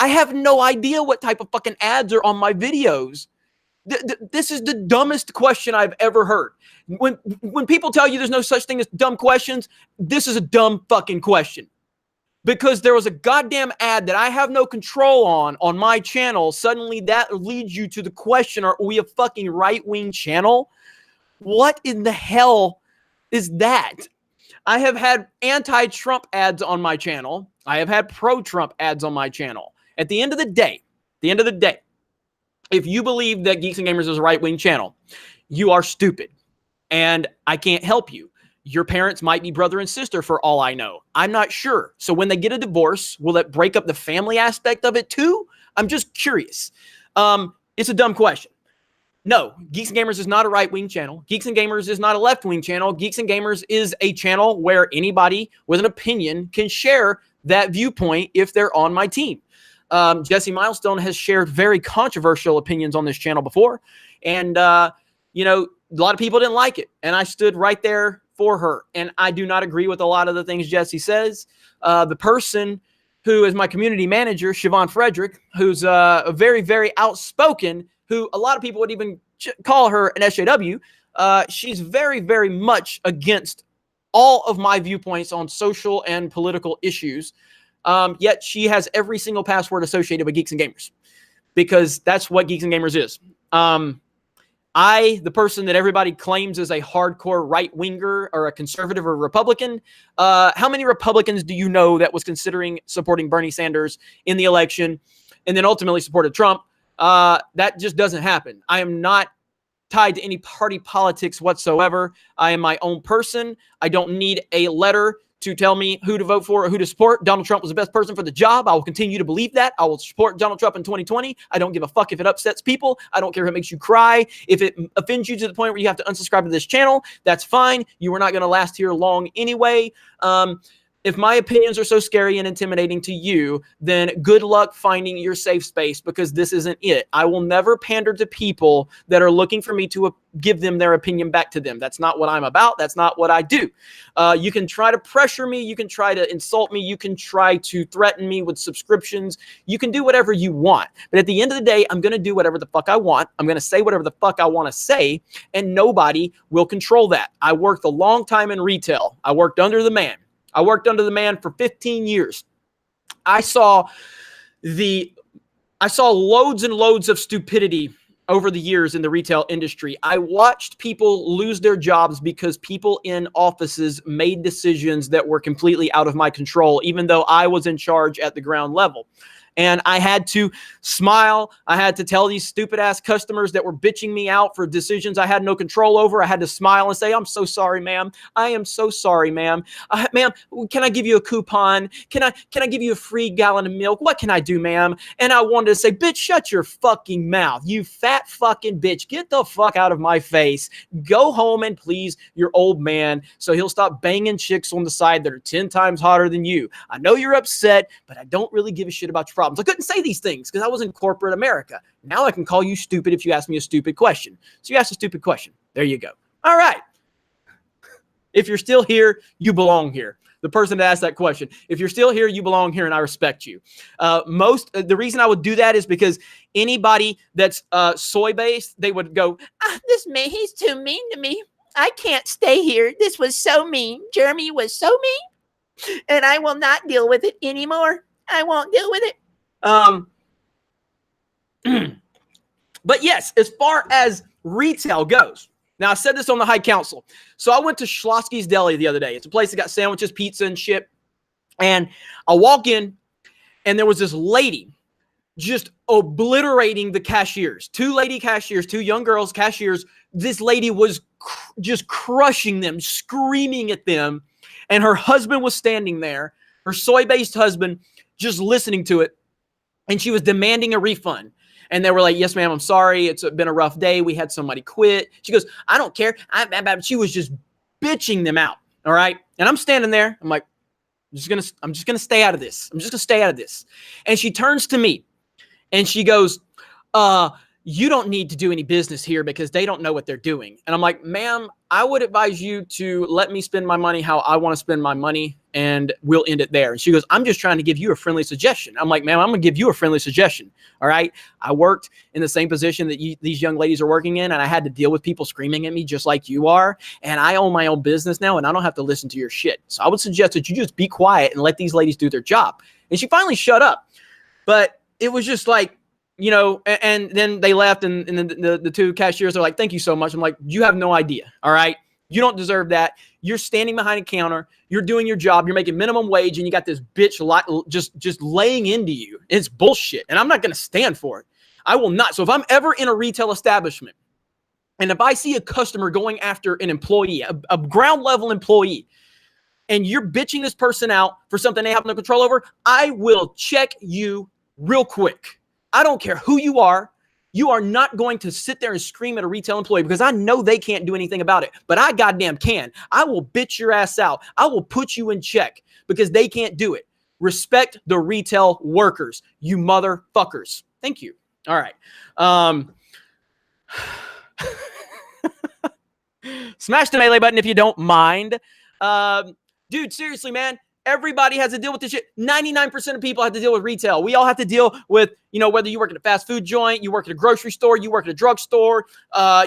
I have no idea what type of fucking ads are on my videos. This is the dumbest question I've ever heard. When people tell you there's no such thing as dumb questions, this is a dumb fucking question. Because there was a goddamn ad that I have no control on my channel. Suddenly that leads you to the question, are we a fucking right-wing channel? What in the hell is that? I have had anti-Trump ads on my channel. I have had pro-Trump ads on my channel. At the end of the day, if you believe that Geeks and Gamers is a right-wing channel, you are stupid. And I can't help you. Your parents might be brother and sister for all I know. I'm not sure. So when they get a divorce, will it break up the family aspect of it too? I'm just curious. It's a dumb question. No, Geeks and Gamers is not a right-wing channel. Geeks and Gamers is not a left-wing channel. Geeks and Gamers is a channel where anybody with an opinion can share that viewpoint if they're on my team. Jesse Milestone has shared very controversial opinions on this channel before. And, a lot of people didn't like it. And I stood right there for her. And I do not agree with a lot of the things Jesse says. The person who is my community manager, Siobhan Frederick, who's very, very outspoken, who a lot of people would even call her an SJW. She's very, very much against all of my viewpoints on social and political issues. Yet she has every single password associated with Geeks and Gamers, because that's what Geeks and Gamers is. The person that everybody claims is a hardcore right-winger or a conservative or Republican, how many Republicans do you know that was considering supporting Bernie Sanders in the election and then ultimately supported Trump? That just doesn't happen. I am not tied to any party politics whatsoever. I am my own person. I don't need a letter to tell me who to vote for or who to support. Donald Trump was the best person for the job. I will continue to believe that. I will support Donald Trump in 2020. I don't give a fuck if it upsets people. I don't care if it makes you cry. If it offends you to the point where you have to unsubscribe to this channel, that's fine. You are not going to last here long anyway. If my opinions are so scary and intimidating to you, then good luck finding your safe space, because this isn't it. I will never pander to people that are looking for me to give them their opinion back to them. That's not what I'm about. That's not what I do. You can try to pressure me. You can try to insult me. You can try to threaten me with subscriptions. You can do whatever you want. But at the end of the day, I'm going to do whatever the fuck I want. I'm going to say whatever the fuck I want to say, and nobody will control that. I worked a long time in retail. I worked under the man. I worked under the man for 15 years. I saw loads and loads of stupidity over the years in the retail industry. I watched people lose their jobs because people in offices made decisions that were completely out of my control, even though I was in charge at the ground level. And I had to smile. I had to tell these stupid ass customers that were bitching me out for decisions I had no control over. I had to smile and say, I'm so sorry, ma'am. I am so sorry, ma'am. Ma'am, can I give you a coupon? Can I give you a free gallon of milk? What can I do, ma'am? And I wanted to say, bitch, shut your fucking mouth. You fat fucking bitch. Get the fuck out of my face. Go home and please your old man so he'll stop banging chicks on the side that are 10 times hotter than you. I know you're upset, but I don't really give a shit about your problems. I couldn't say these things because I was in corporate America. Now I can call you stupid if you ask me a stupid question. So you asked a stupid question. There you go. All right. If you're still here, you belong here. The person that asked that question. If you're still here, you belong here, and I respect you. The reason I would do that is because anybody that's soy-based, they would go, this man, he's too mean to me. I can't stay here. This was so mean. Jeremy was so mean, and I will not deal with it anymore. I won't deal with it. But yes, as far as retail goes, now I said this on the High Council. So I went to Schlotsky's Deli the other day. It's a place that got sandwiches, pizza, and shit. And I walk in, and there was this lady just obliterating the cashiers. Two lady cashiers, two young girls cashiers. This lady was just crushing them, screaming at them. And her husband was standing there, her soy-based husband, just listening to it. And she was demanding a refund. And they were like, yes, ma'am, I'm sorry. It's been a rough day. We had somebody quit. She goes, I don't care. She was just bitching them out. All right. And I'm standing there. I'm like, I'm just gonna stay out of this. I'm just gonna stay out of this. And she turns to me and she goes, you don't need to do any business here because they don't know what they're doing. And I'm like, ma'am, I would advise you to let me spend my money how I want to spend my money, and we'll end it there. And she goes, I'm just trying to give you a friendly suggestion. I'm like, ma'am, I'm going to give you a friendly suggestion. All right. I worked in the same position that these young ladies are working in, and I had to deal with people screaming at me just like you are. And I own my own business now, and I don't have to listen to your shit. So I would suggest that you just be quiet and let these ladies do their job. And she finally shut up. But it was just like, you know, and then they left, and then the two cashiers are like, thank you so much. I'm like, you have no idea. All right. You don't deserve that. You're standing behind a counter. You're doing your job. You're making minimum wage, and you got this bitch just laying into you. It's bullshit. And I'm not going to stand for it. I will not. So if I'm ever in a retail establishment, and if I see a customer going after an employee, a ground level employee, and you're bitching this person out for something they have no control over, I will check you real quick. I don't care who you are. You are not going to sit there and scream at a retail employee because I know they can't do anything about it, but I goddamn can. I will bitch your ass out. I will put you in check because they can't do it. Respect the retail workers, you motherfuckers. Thank you. All right. Smash the melee button if you don't mind. Dude, seriously, man. Everybody has to deal with this shit. 99% of people have to deal with retail. We all have to deal with, you know, whether you work at a fast food joint, you work at a grocery store, you work at a drugstore,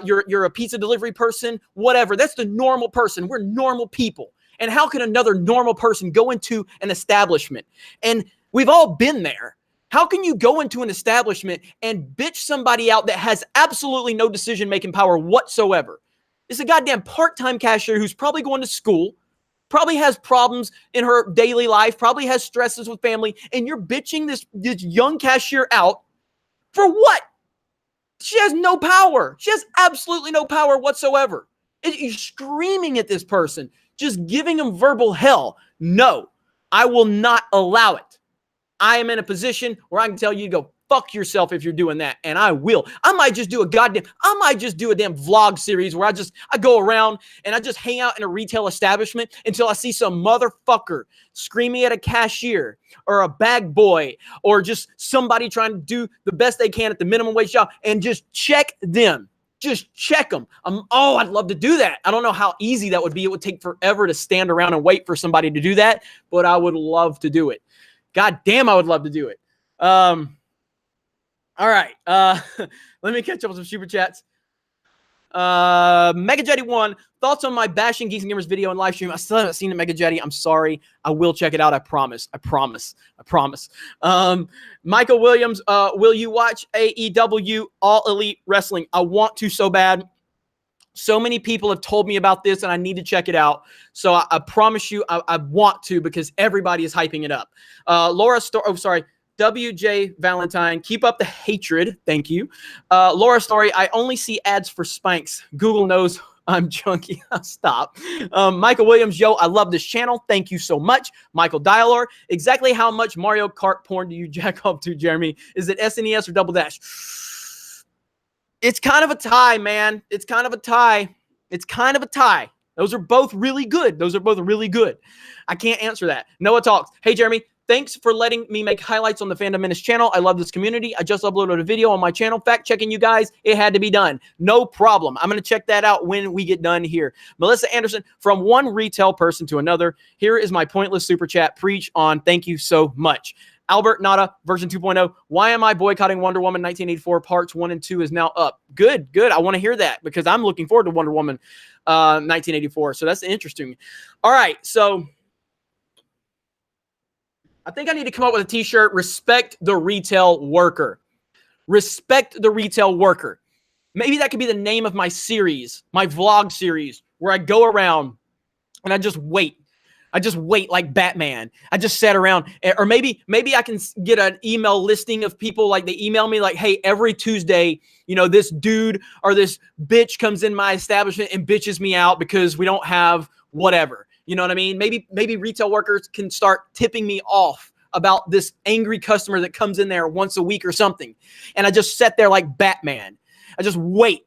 you're a pizza delivery person, whatever. That's the normal person. We're normal people. And how can another normal person go into an establishment? And we've all been there. How can you go into an establishment and bitch somebody out that has absolutely no decision-making power whatsoever? It's a goddamn part-time cashier who's probably going to school, probably has problems in her daily life, probably has stresses with family, and you're bitching this young cashier out for what? She has no power. She has absolutely no power whatsoever. You're screaming at this person, just giving them verbal hell. No, I will not allow it. I am in a position where I can tell you to go fuck yourself if you're doing that, and I will. I might just do a damn vlog series where I go around and I just hang out in a retail establishment until I see some motherfucker screaming at a cashier or a bag boy or just somebody trying to do the best they can at the minimum wage job, and just check them. Just check them. I'd love to do that. I don't know how easy that would be. It would take forever to stand around and wait for somebody to do that, but I would love to do it. God damn, I would love to do it. All right. Let me catch up with some super chats. Mega Jetty 1, thoughts on my bashing Geeks and Gamers video and live stream? I still haven't seen it, Mega Jetty. I'm sorry. I will check it out. I promise. Michael Williams, will you watch AEW All Elite Wrestling? I want to so bad. So many people have told me about this, and I need to check it out. So I promise you, I want to, because everybody is hyping it up. WJ Valentine, keep up the hatred. Thank you. Laura Story, I only see ads for Spanx. Google knows I'm junkie. Stop. Michael Williams, yo, I love this channel. Thank you so much. Michael Dialor, exactly how much Mario Kart porn do you jack off to, Jeremy? Is it SNES or Double Dash? It's kind of a tie, man. It's kind of a tie. Those are both really good. I can't answer that. Noah Talks. Hey, Jeremy, thanks for letting me make highlights on the Fandom Menace channel. I love this community. I just uploaded a video on my channel. Fact checking you guys. It had to be done. No problem. I'm going to check that out when we get done here. Melissa Anderson, from one retail person to another, here is my pointless super chat. Preach on. Thank you so much. Albert Nada, version 2.0. Why am I boycotting Wonder Woman 1984? Parts 1 and 2 is now up. Good. I want to hear that, because I'm looking forward to Wonder Woman 1984. So that's interesting. All right. So I think I need to come up with a t-shirt. Respect the retail worker. Respect the retail worker. Maybe that could be the name of my series, my vlog series, where I go around and I just wait. Like Batman. I just sat around, or maybe I can get an email listing of people, like they email me like, hey, every Tuesday, this dude or this bitch comes in my establishment and bitches me out because we don't have whatever. You know what I mean? Maybe retail workers can start tipping me off about this angry customer that comes in there once a week or something. And I just sat there like Batman. I just wait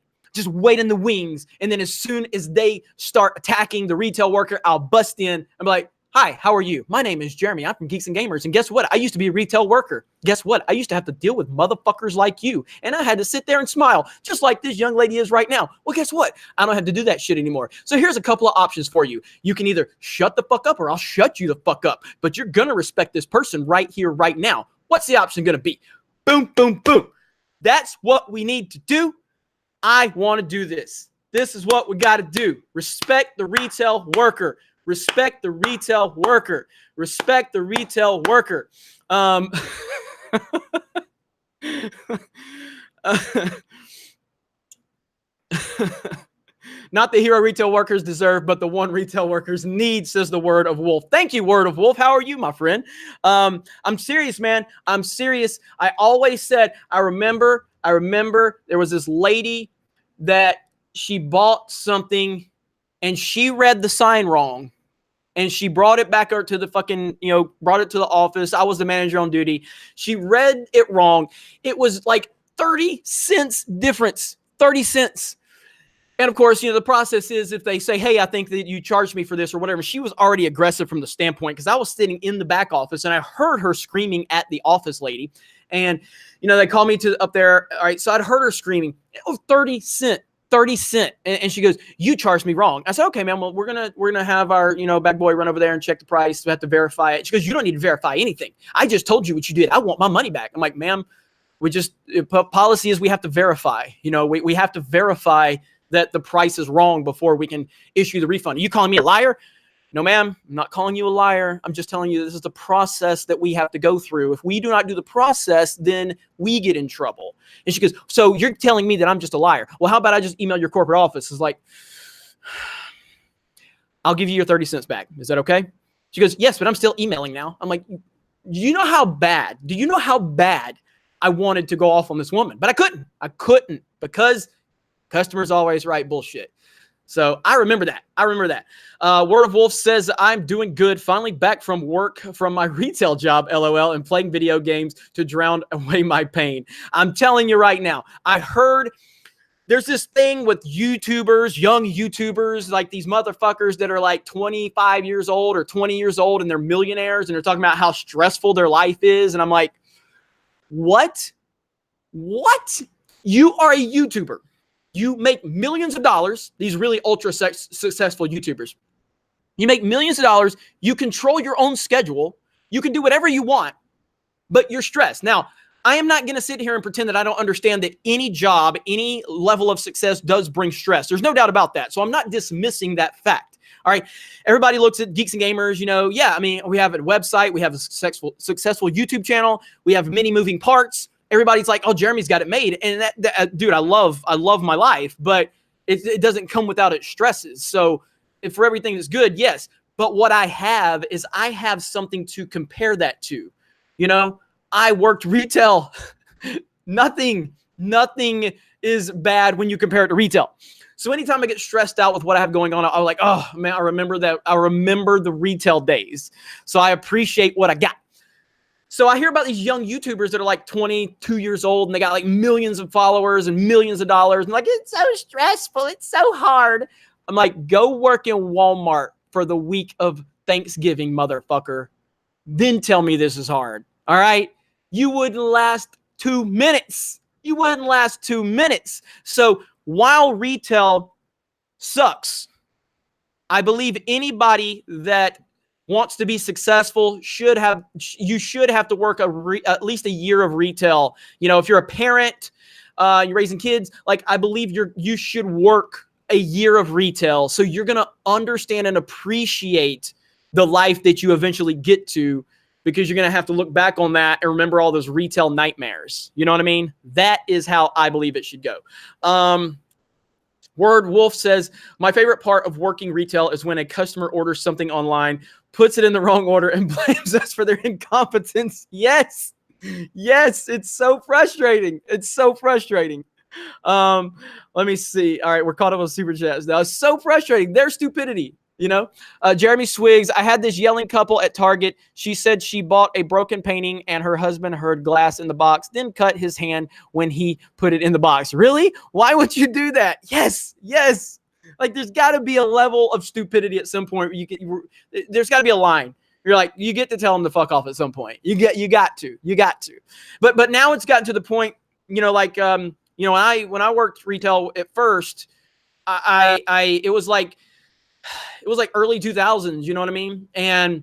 in the wings. And then as soon as they start attacking the retail worker, I'll bust in and be like, hi, how are you? My name is Jeremy. I'm from Geeks and Gamers. And guess what? I used to be a retail worker. Guess what? I used to have to deal with motherfuckers like you. And I had to sit there and smile, just like this young lady is right now. Well, guess what? I don't have to do that shit anymore. So here's a couple of options for you. You can either shut the fuck up, or I'll shut you the fuck up. But you're going to respect this person right here, right now. What's the option going to be? Boom, boom, boom. That's what we need to do. I want to do this. This is what we got to do. Respect the retail worker. Respect the retail worker. Respect the retail worker. Not the hero retail workers deserve, but the one retail workers need, says the Word of Wolf. Thank you, Word of Wolf. How are you, my friend? I'm serious, man. I'm serious. I always said, I remember there was this lady that she bought something and she read the sign wrong. And she brought it back to the fucking, brought it to the office. I was the manager on duty. She read it wrong. It was like 30 cents difference, 30 cents. And of course, the process is if they say, hey, I think that you charged me for this or whatever. She was already aggressive from the standpoint, because I was sitting in the back office and I heard her screaming at the office lady. And, they called me to up there. All right. So I'd heard her screaming. It was 30 cents. And she goes, you charged me wrong. I said, okay, man, well, we're going to have our, bag boy run over there and check the price. We have to verify it. She goes, you don't need to verify anything. I just told you what you did. I want my money back. I'm like, ma'am, policy is we have to verify, we have to verify that the price is wrong before we can issue the refund. Are you calling me a liar? No, ma'am, I'm not calling you a liar. I'm just telling you this is the process that we have to go through. If we do not do the process, then we get in trouble. And she goes, so you're telling me that I'm just a liar. Well, how about I just email your corporate office? It's like, I'll give you your 30 cents back. Is that okay? She goes, yes, but I'm still emailing now. I'm like, do you know how bad I wanted to go off on this woman? But I couldn't because customers always write bullshit. So I remember that. Word of Wolf says, I'm doing good. Finally back from work from my retail job, LOL, and playing video games to drown away my pain. I'm telling you right now, I heard there's this thing with YouTubers, young YouTubers, like these motherfuckers that are like 25 years old or 20 years old and they're millionaires and they're talking about how stressful their life is. And I'm like, what? You are a YouTuber. You make millions of dollars. These really ultra successful YouTubers. You make millions of dollars. You control your own schedule. You can do whatever you want, but you're stressed. Now, I am not going to sit here and pretend that I don't understand that any job, any level of success does bring stress. There's no doubt about that. So I'm not dismissing that fact. All right. Everybody looks at Geeks and Gamers, yeah, I mean, we have a website, we have a successful YouTube channel, we have many moving parts. Everybody's like, oh, Jeremy's got it made. And that dude, I love my life, but it doesn't come without its stresses. So if for everything that's good, yes. But what I have is I have something to compare that to. I worked retail. Nothing is bad when you compare it to retail. So anytime I get stressed out with what I have going on, I'm like, oh man, I remember that. I remember the retail days. So I appreciate what I got. So I hear about these young YouTubers that are like 22 years old and they got like millions of followers and millions of dollars. And like, it's so stressful. It's so hard. I'm like, go work in Walmart for the week of Thanksgiving, motherfucker. Then tell me this is hard. All right. You wouldn't last 2 minutes. So while retail sucks, I believe anybody that wants to be successful should have to work at least a year of retail. If you're a parent, you're raising kids, like I believe you should work a year of retail. So you're going to understand and appreciate the life that you eventually get to, because you're going to have to look back on that and remember all those retail nightmares. You know what I mean? That is how I believe it should go. Word Wolf says, my favorite part of working retail is when a customer orders something online, puts it in the wrong order, and blames us for their incompetence. Yes, it's so frustrating. Let me see. All right, we're caught up on super chats now. It's so frustrating. Their stupidity. Jeremy Swiggs, I had this yelling couple at Target. She said she bought a broken painting and her husband heard glass in the box, then cut his hand when he put it in the box. Really? Why would you do that? Yes. Like there's got to be a level of stupidity at some point. There's got to be a line. You're like, you get to tell them to fuck off at some point. You got to. But now it's gotten to the point, when I worked retail at first, it was like early 2000s, you know what I mean? And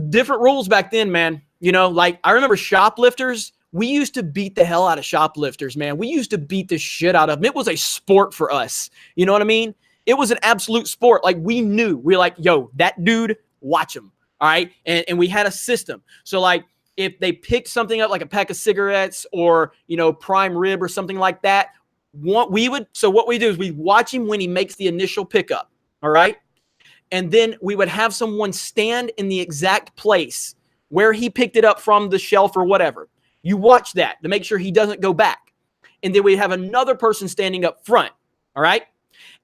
different rules back then, man. Like I remember shoplifters. We used to beat the hell out of shoplifters, man. We used to beat the shit out of them. It was a sport for us. You know what I mean? It was an absolute sport. Like we knew. We were like, yo, that dude, watch him. All right. And we had a system. So like if they picked something up like a pack of cigarettes or, prime rib or something like that, what we do is we watch him when he makes the initial pickup. All right. And then we would have someone stand in the exact place where he picked it up from the shelf or whatever. You watch that to make sure he doesn't go back. And then we have another person standing up front. All right.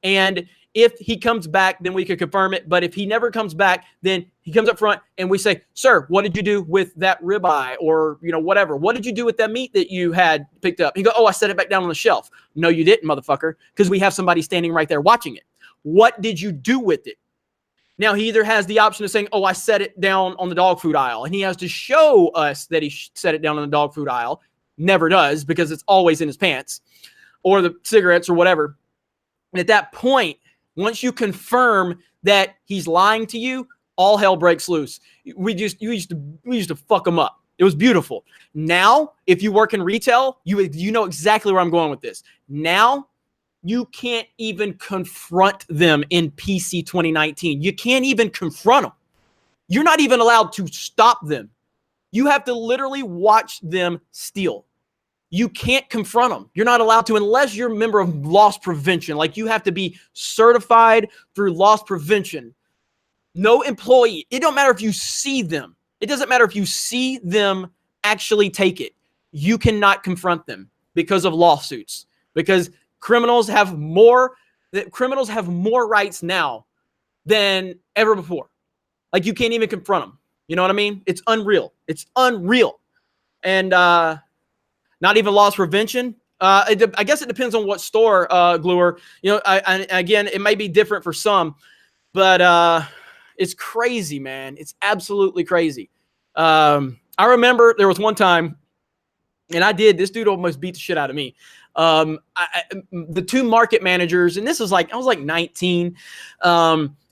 And if he comes back, then we could confirm it. But if he never comes back, then he comes up front and we say, sir, what did you do with that ribeye or, whatever? What did you do with that meat that you had picked up? He go, oh, I set it back down on the shelf. No, you didn't, motherfucker, because we have somebody standing right there watching it. What did you do with it? Now, he either has the option of saying, oh, I set it down on the dog food aisle, and he has to show us that he set it down on the dog food aisle. Never does, because it's always in his pants or the cigarettes or whatever. And at that point, once you confirm that he's lying to you, all hell breaks loose. We used to fuck him up. It was beautiful. Now, if you work in retail, you know exactly where I'm going with this. Now, You can't even confront them in PC 2019. You can't even confront them. You're not even allowed to stop them. You have to literally watch them steal. You can't confront them. You're not allowed to unless you're a member of loss prevention. Like, you have to be certified through loss prevention. No employee. It don't matter if you see them. It doesn't matter if you see them actually take it. You cannot confront them because of lawsuits. Because criminals have more rights now than ever before. Like, you can't even confront them. You know what I mean? It's unreal. It's unreal. And not even loss prevention. I guess it depends on what store, Gluer. You know, again, it may be different for some, but it's crazy, man. It's absolutely crazy. I remember there was one time, and this dude almost beat the shit out of me. The two market managers, and this was like, I was like 19.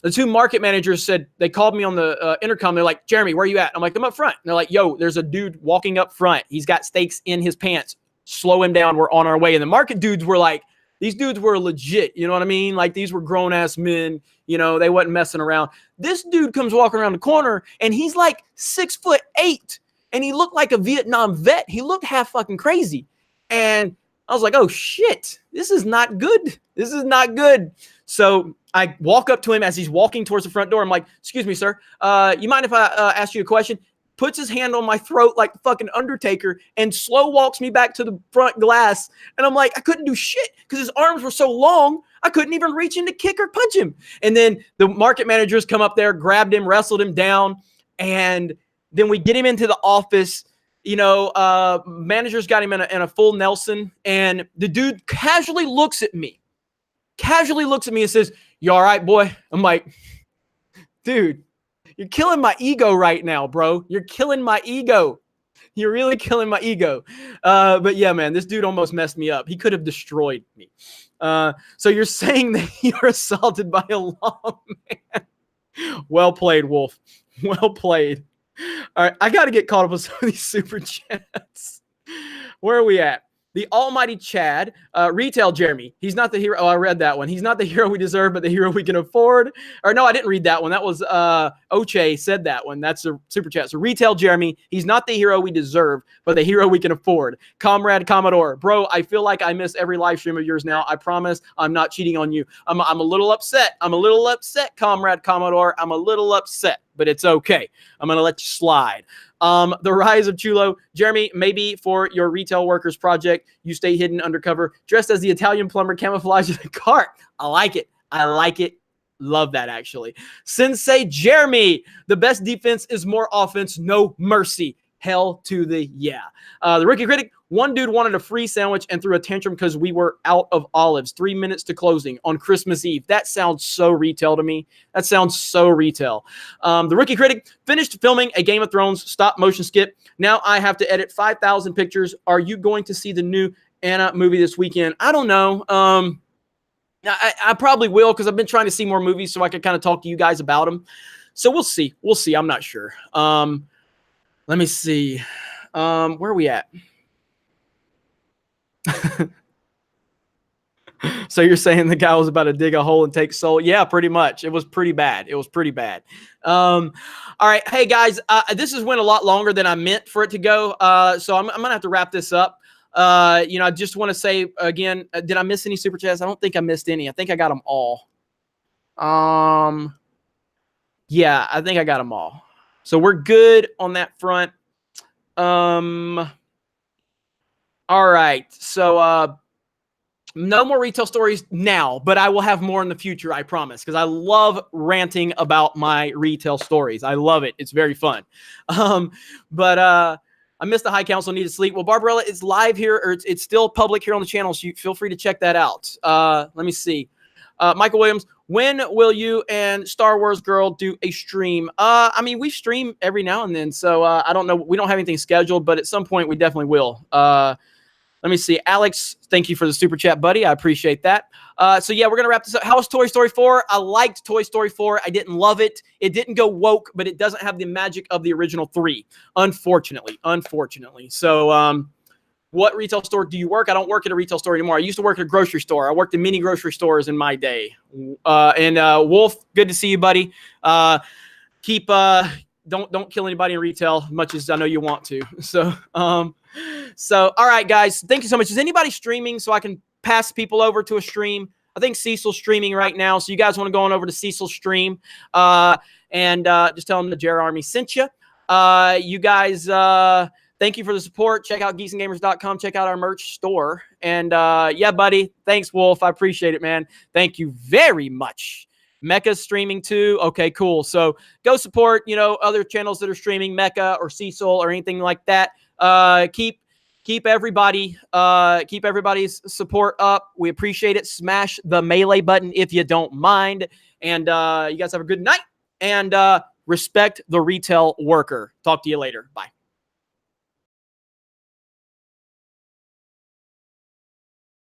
The two market managers said, they called me on the intercom. They're like, Jeremy, where are you at? I'm like, I'm up front. And they're like, yo, there's a dude walking up front. He's got stakes in his pants. Slow him down. We're on our way. And the market dudes were like, these dudes were legit. You know what I mean? Like, these were grown ass men. You know, they wasn't messing around. This dude comes walking around the corner and he's like 6'8", and he looked like a Vietnam vet. He looked half fucking crazy. And I was like, oh shit, this is not good. This is not good. So I walk up to him as he's walking towards the front door. I'm like, excuse me, sir. You mind if I ask you a question? Puts his hand on my throat like the fucking Undertaker and slow walks me back to the front glass. And I'm like, I couldn't do shit because his arms were so long, I couldn't even reach in to kick or punch him. And then the market managers come up there, grabbed him, wrestled him down. And then we get him into the office. You know, managers got him in a full Nelson. And the dude casually looks at me and says, you all right, boy? I'm like, dude, you're killing my ego right now, bro. You're killing my ego. You're really killing my ego. But yeah, man, this dude almost messed me up. He could have destroyed me. So you're saying that you're assaulted by a lawman. Well played, Wolf. Well played. All right, I got to get caught up with some of these super chats. Where are we at? The almighty Chad, retail Jeremy. He's not the hero. Oh, I read that one. He's not the hero we deserve, but the hero we can afford. Or no, I didn't read that one. That was Oche said that one. That's a super chat. So retail Jeremy. He's not the hero we deserve, but the hero we can afford. Comrade Commodore. Bro, I feel like I miss every live stream of yours now. I promise I'm not cheating on you. I'm a little upset. I'm a little upset, Comrade Commodore. I'm a little upset, but it's okay. I'm going to let you slide. The rise of Chulo. Jeremy, maybe for your retail workers project, you stay hidden undercover, dressed as the Italian plumber, camouflage in a cart. I like it. I like it. Love that, actually. Sensei Jeremy, the best defense is more offense, no mercy. Hell to the yeah. The rookie critic, one dude wanted a free sandwich and threw a tantrum because we were out of olives. 3 minutes to closing on Christmas Eve. That sounds so retail to me. That sounds so retail. The rookie critic finished filming a Game of Thrones stop motion skit. Now I have to edit 5,000 pictures. Are you going to see the new Anna movie this weekend? I don't know. I probably will because I've been trying to see more movies so I can kind of talk to you guys about them. So we'll see. We'll see. I'm not sure. Let me see. Where are we at? So you're saying the guy was about to dig a hole and take soul? Yeah, pretty much. It was pretty bad. It was pretty bad. All right. Hey, guys, this has went a lot longer than I meant for it to go. So I'm going to have to wrap this up. I just want to say, again, did I miss any super chats? I don't think I missed any. I think I got them all. Yeah, I think I got them all. So we're good on that front. All right. So no more retail stories now, but I will have more in the future, I promise, because I love ranting about my retail stories. I love it. It's very fun. But I missed the High Council, need to sleep. Well, Barbarella, it's live here, or it's still public here on the channel, so you feel free to check that out. Let me see. Michael Williams, when will you and Star Wars Girl do a stream? I mean, we stream every now and then, so I don't know. We don't have anything scheduled, but at some point we definitely will. Let me see. Alex, thank you for the super chat, buddy. I appreciate that. So yeah, we're going to wrap this up. How was Toy Story 4? I liked Toy Story 4. I didn't love it. It didn't go woke, but it doesn't have the magic of the original 3, unfortunately. So what retail store do you work? I don't work at a retail store anymore. I used to work at a grocery store. I worked in many grocery stores in my day. Wolf, good to see you, buddy. Don't kill anybody in retail as much as I know you want to. So all right, guys, thank you so much. Is anybody streaming so I can pass people over to a stream? I think Cecil's streaming right now, so you guys want to go on over to Cecil's stream and just tell him the Jer Army sent you. You guys, thank you for the support. Check out geeksandgamers.com. Check out our merch store. And yeah, buddy, thanks, Wolf. I appreciate it, man. Thank you very much. Mecca's streaming too. Okay, cool. So go support, other channels that are streaming, Mecca or Cecil or anything like that. Keep everybody's support up. We appreciate it. Smash the melee button if you don't mind. And you guys have a good night. And respect the retail worker. Talk to you later. Bye.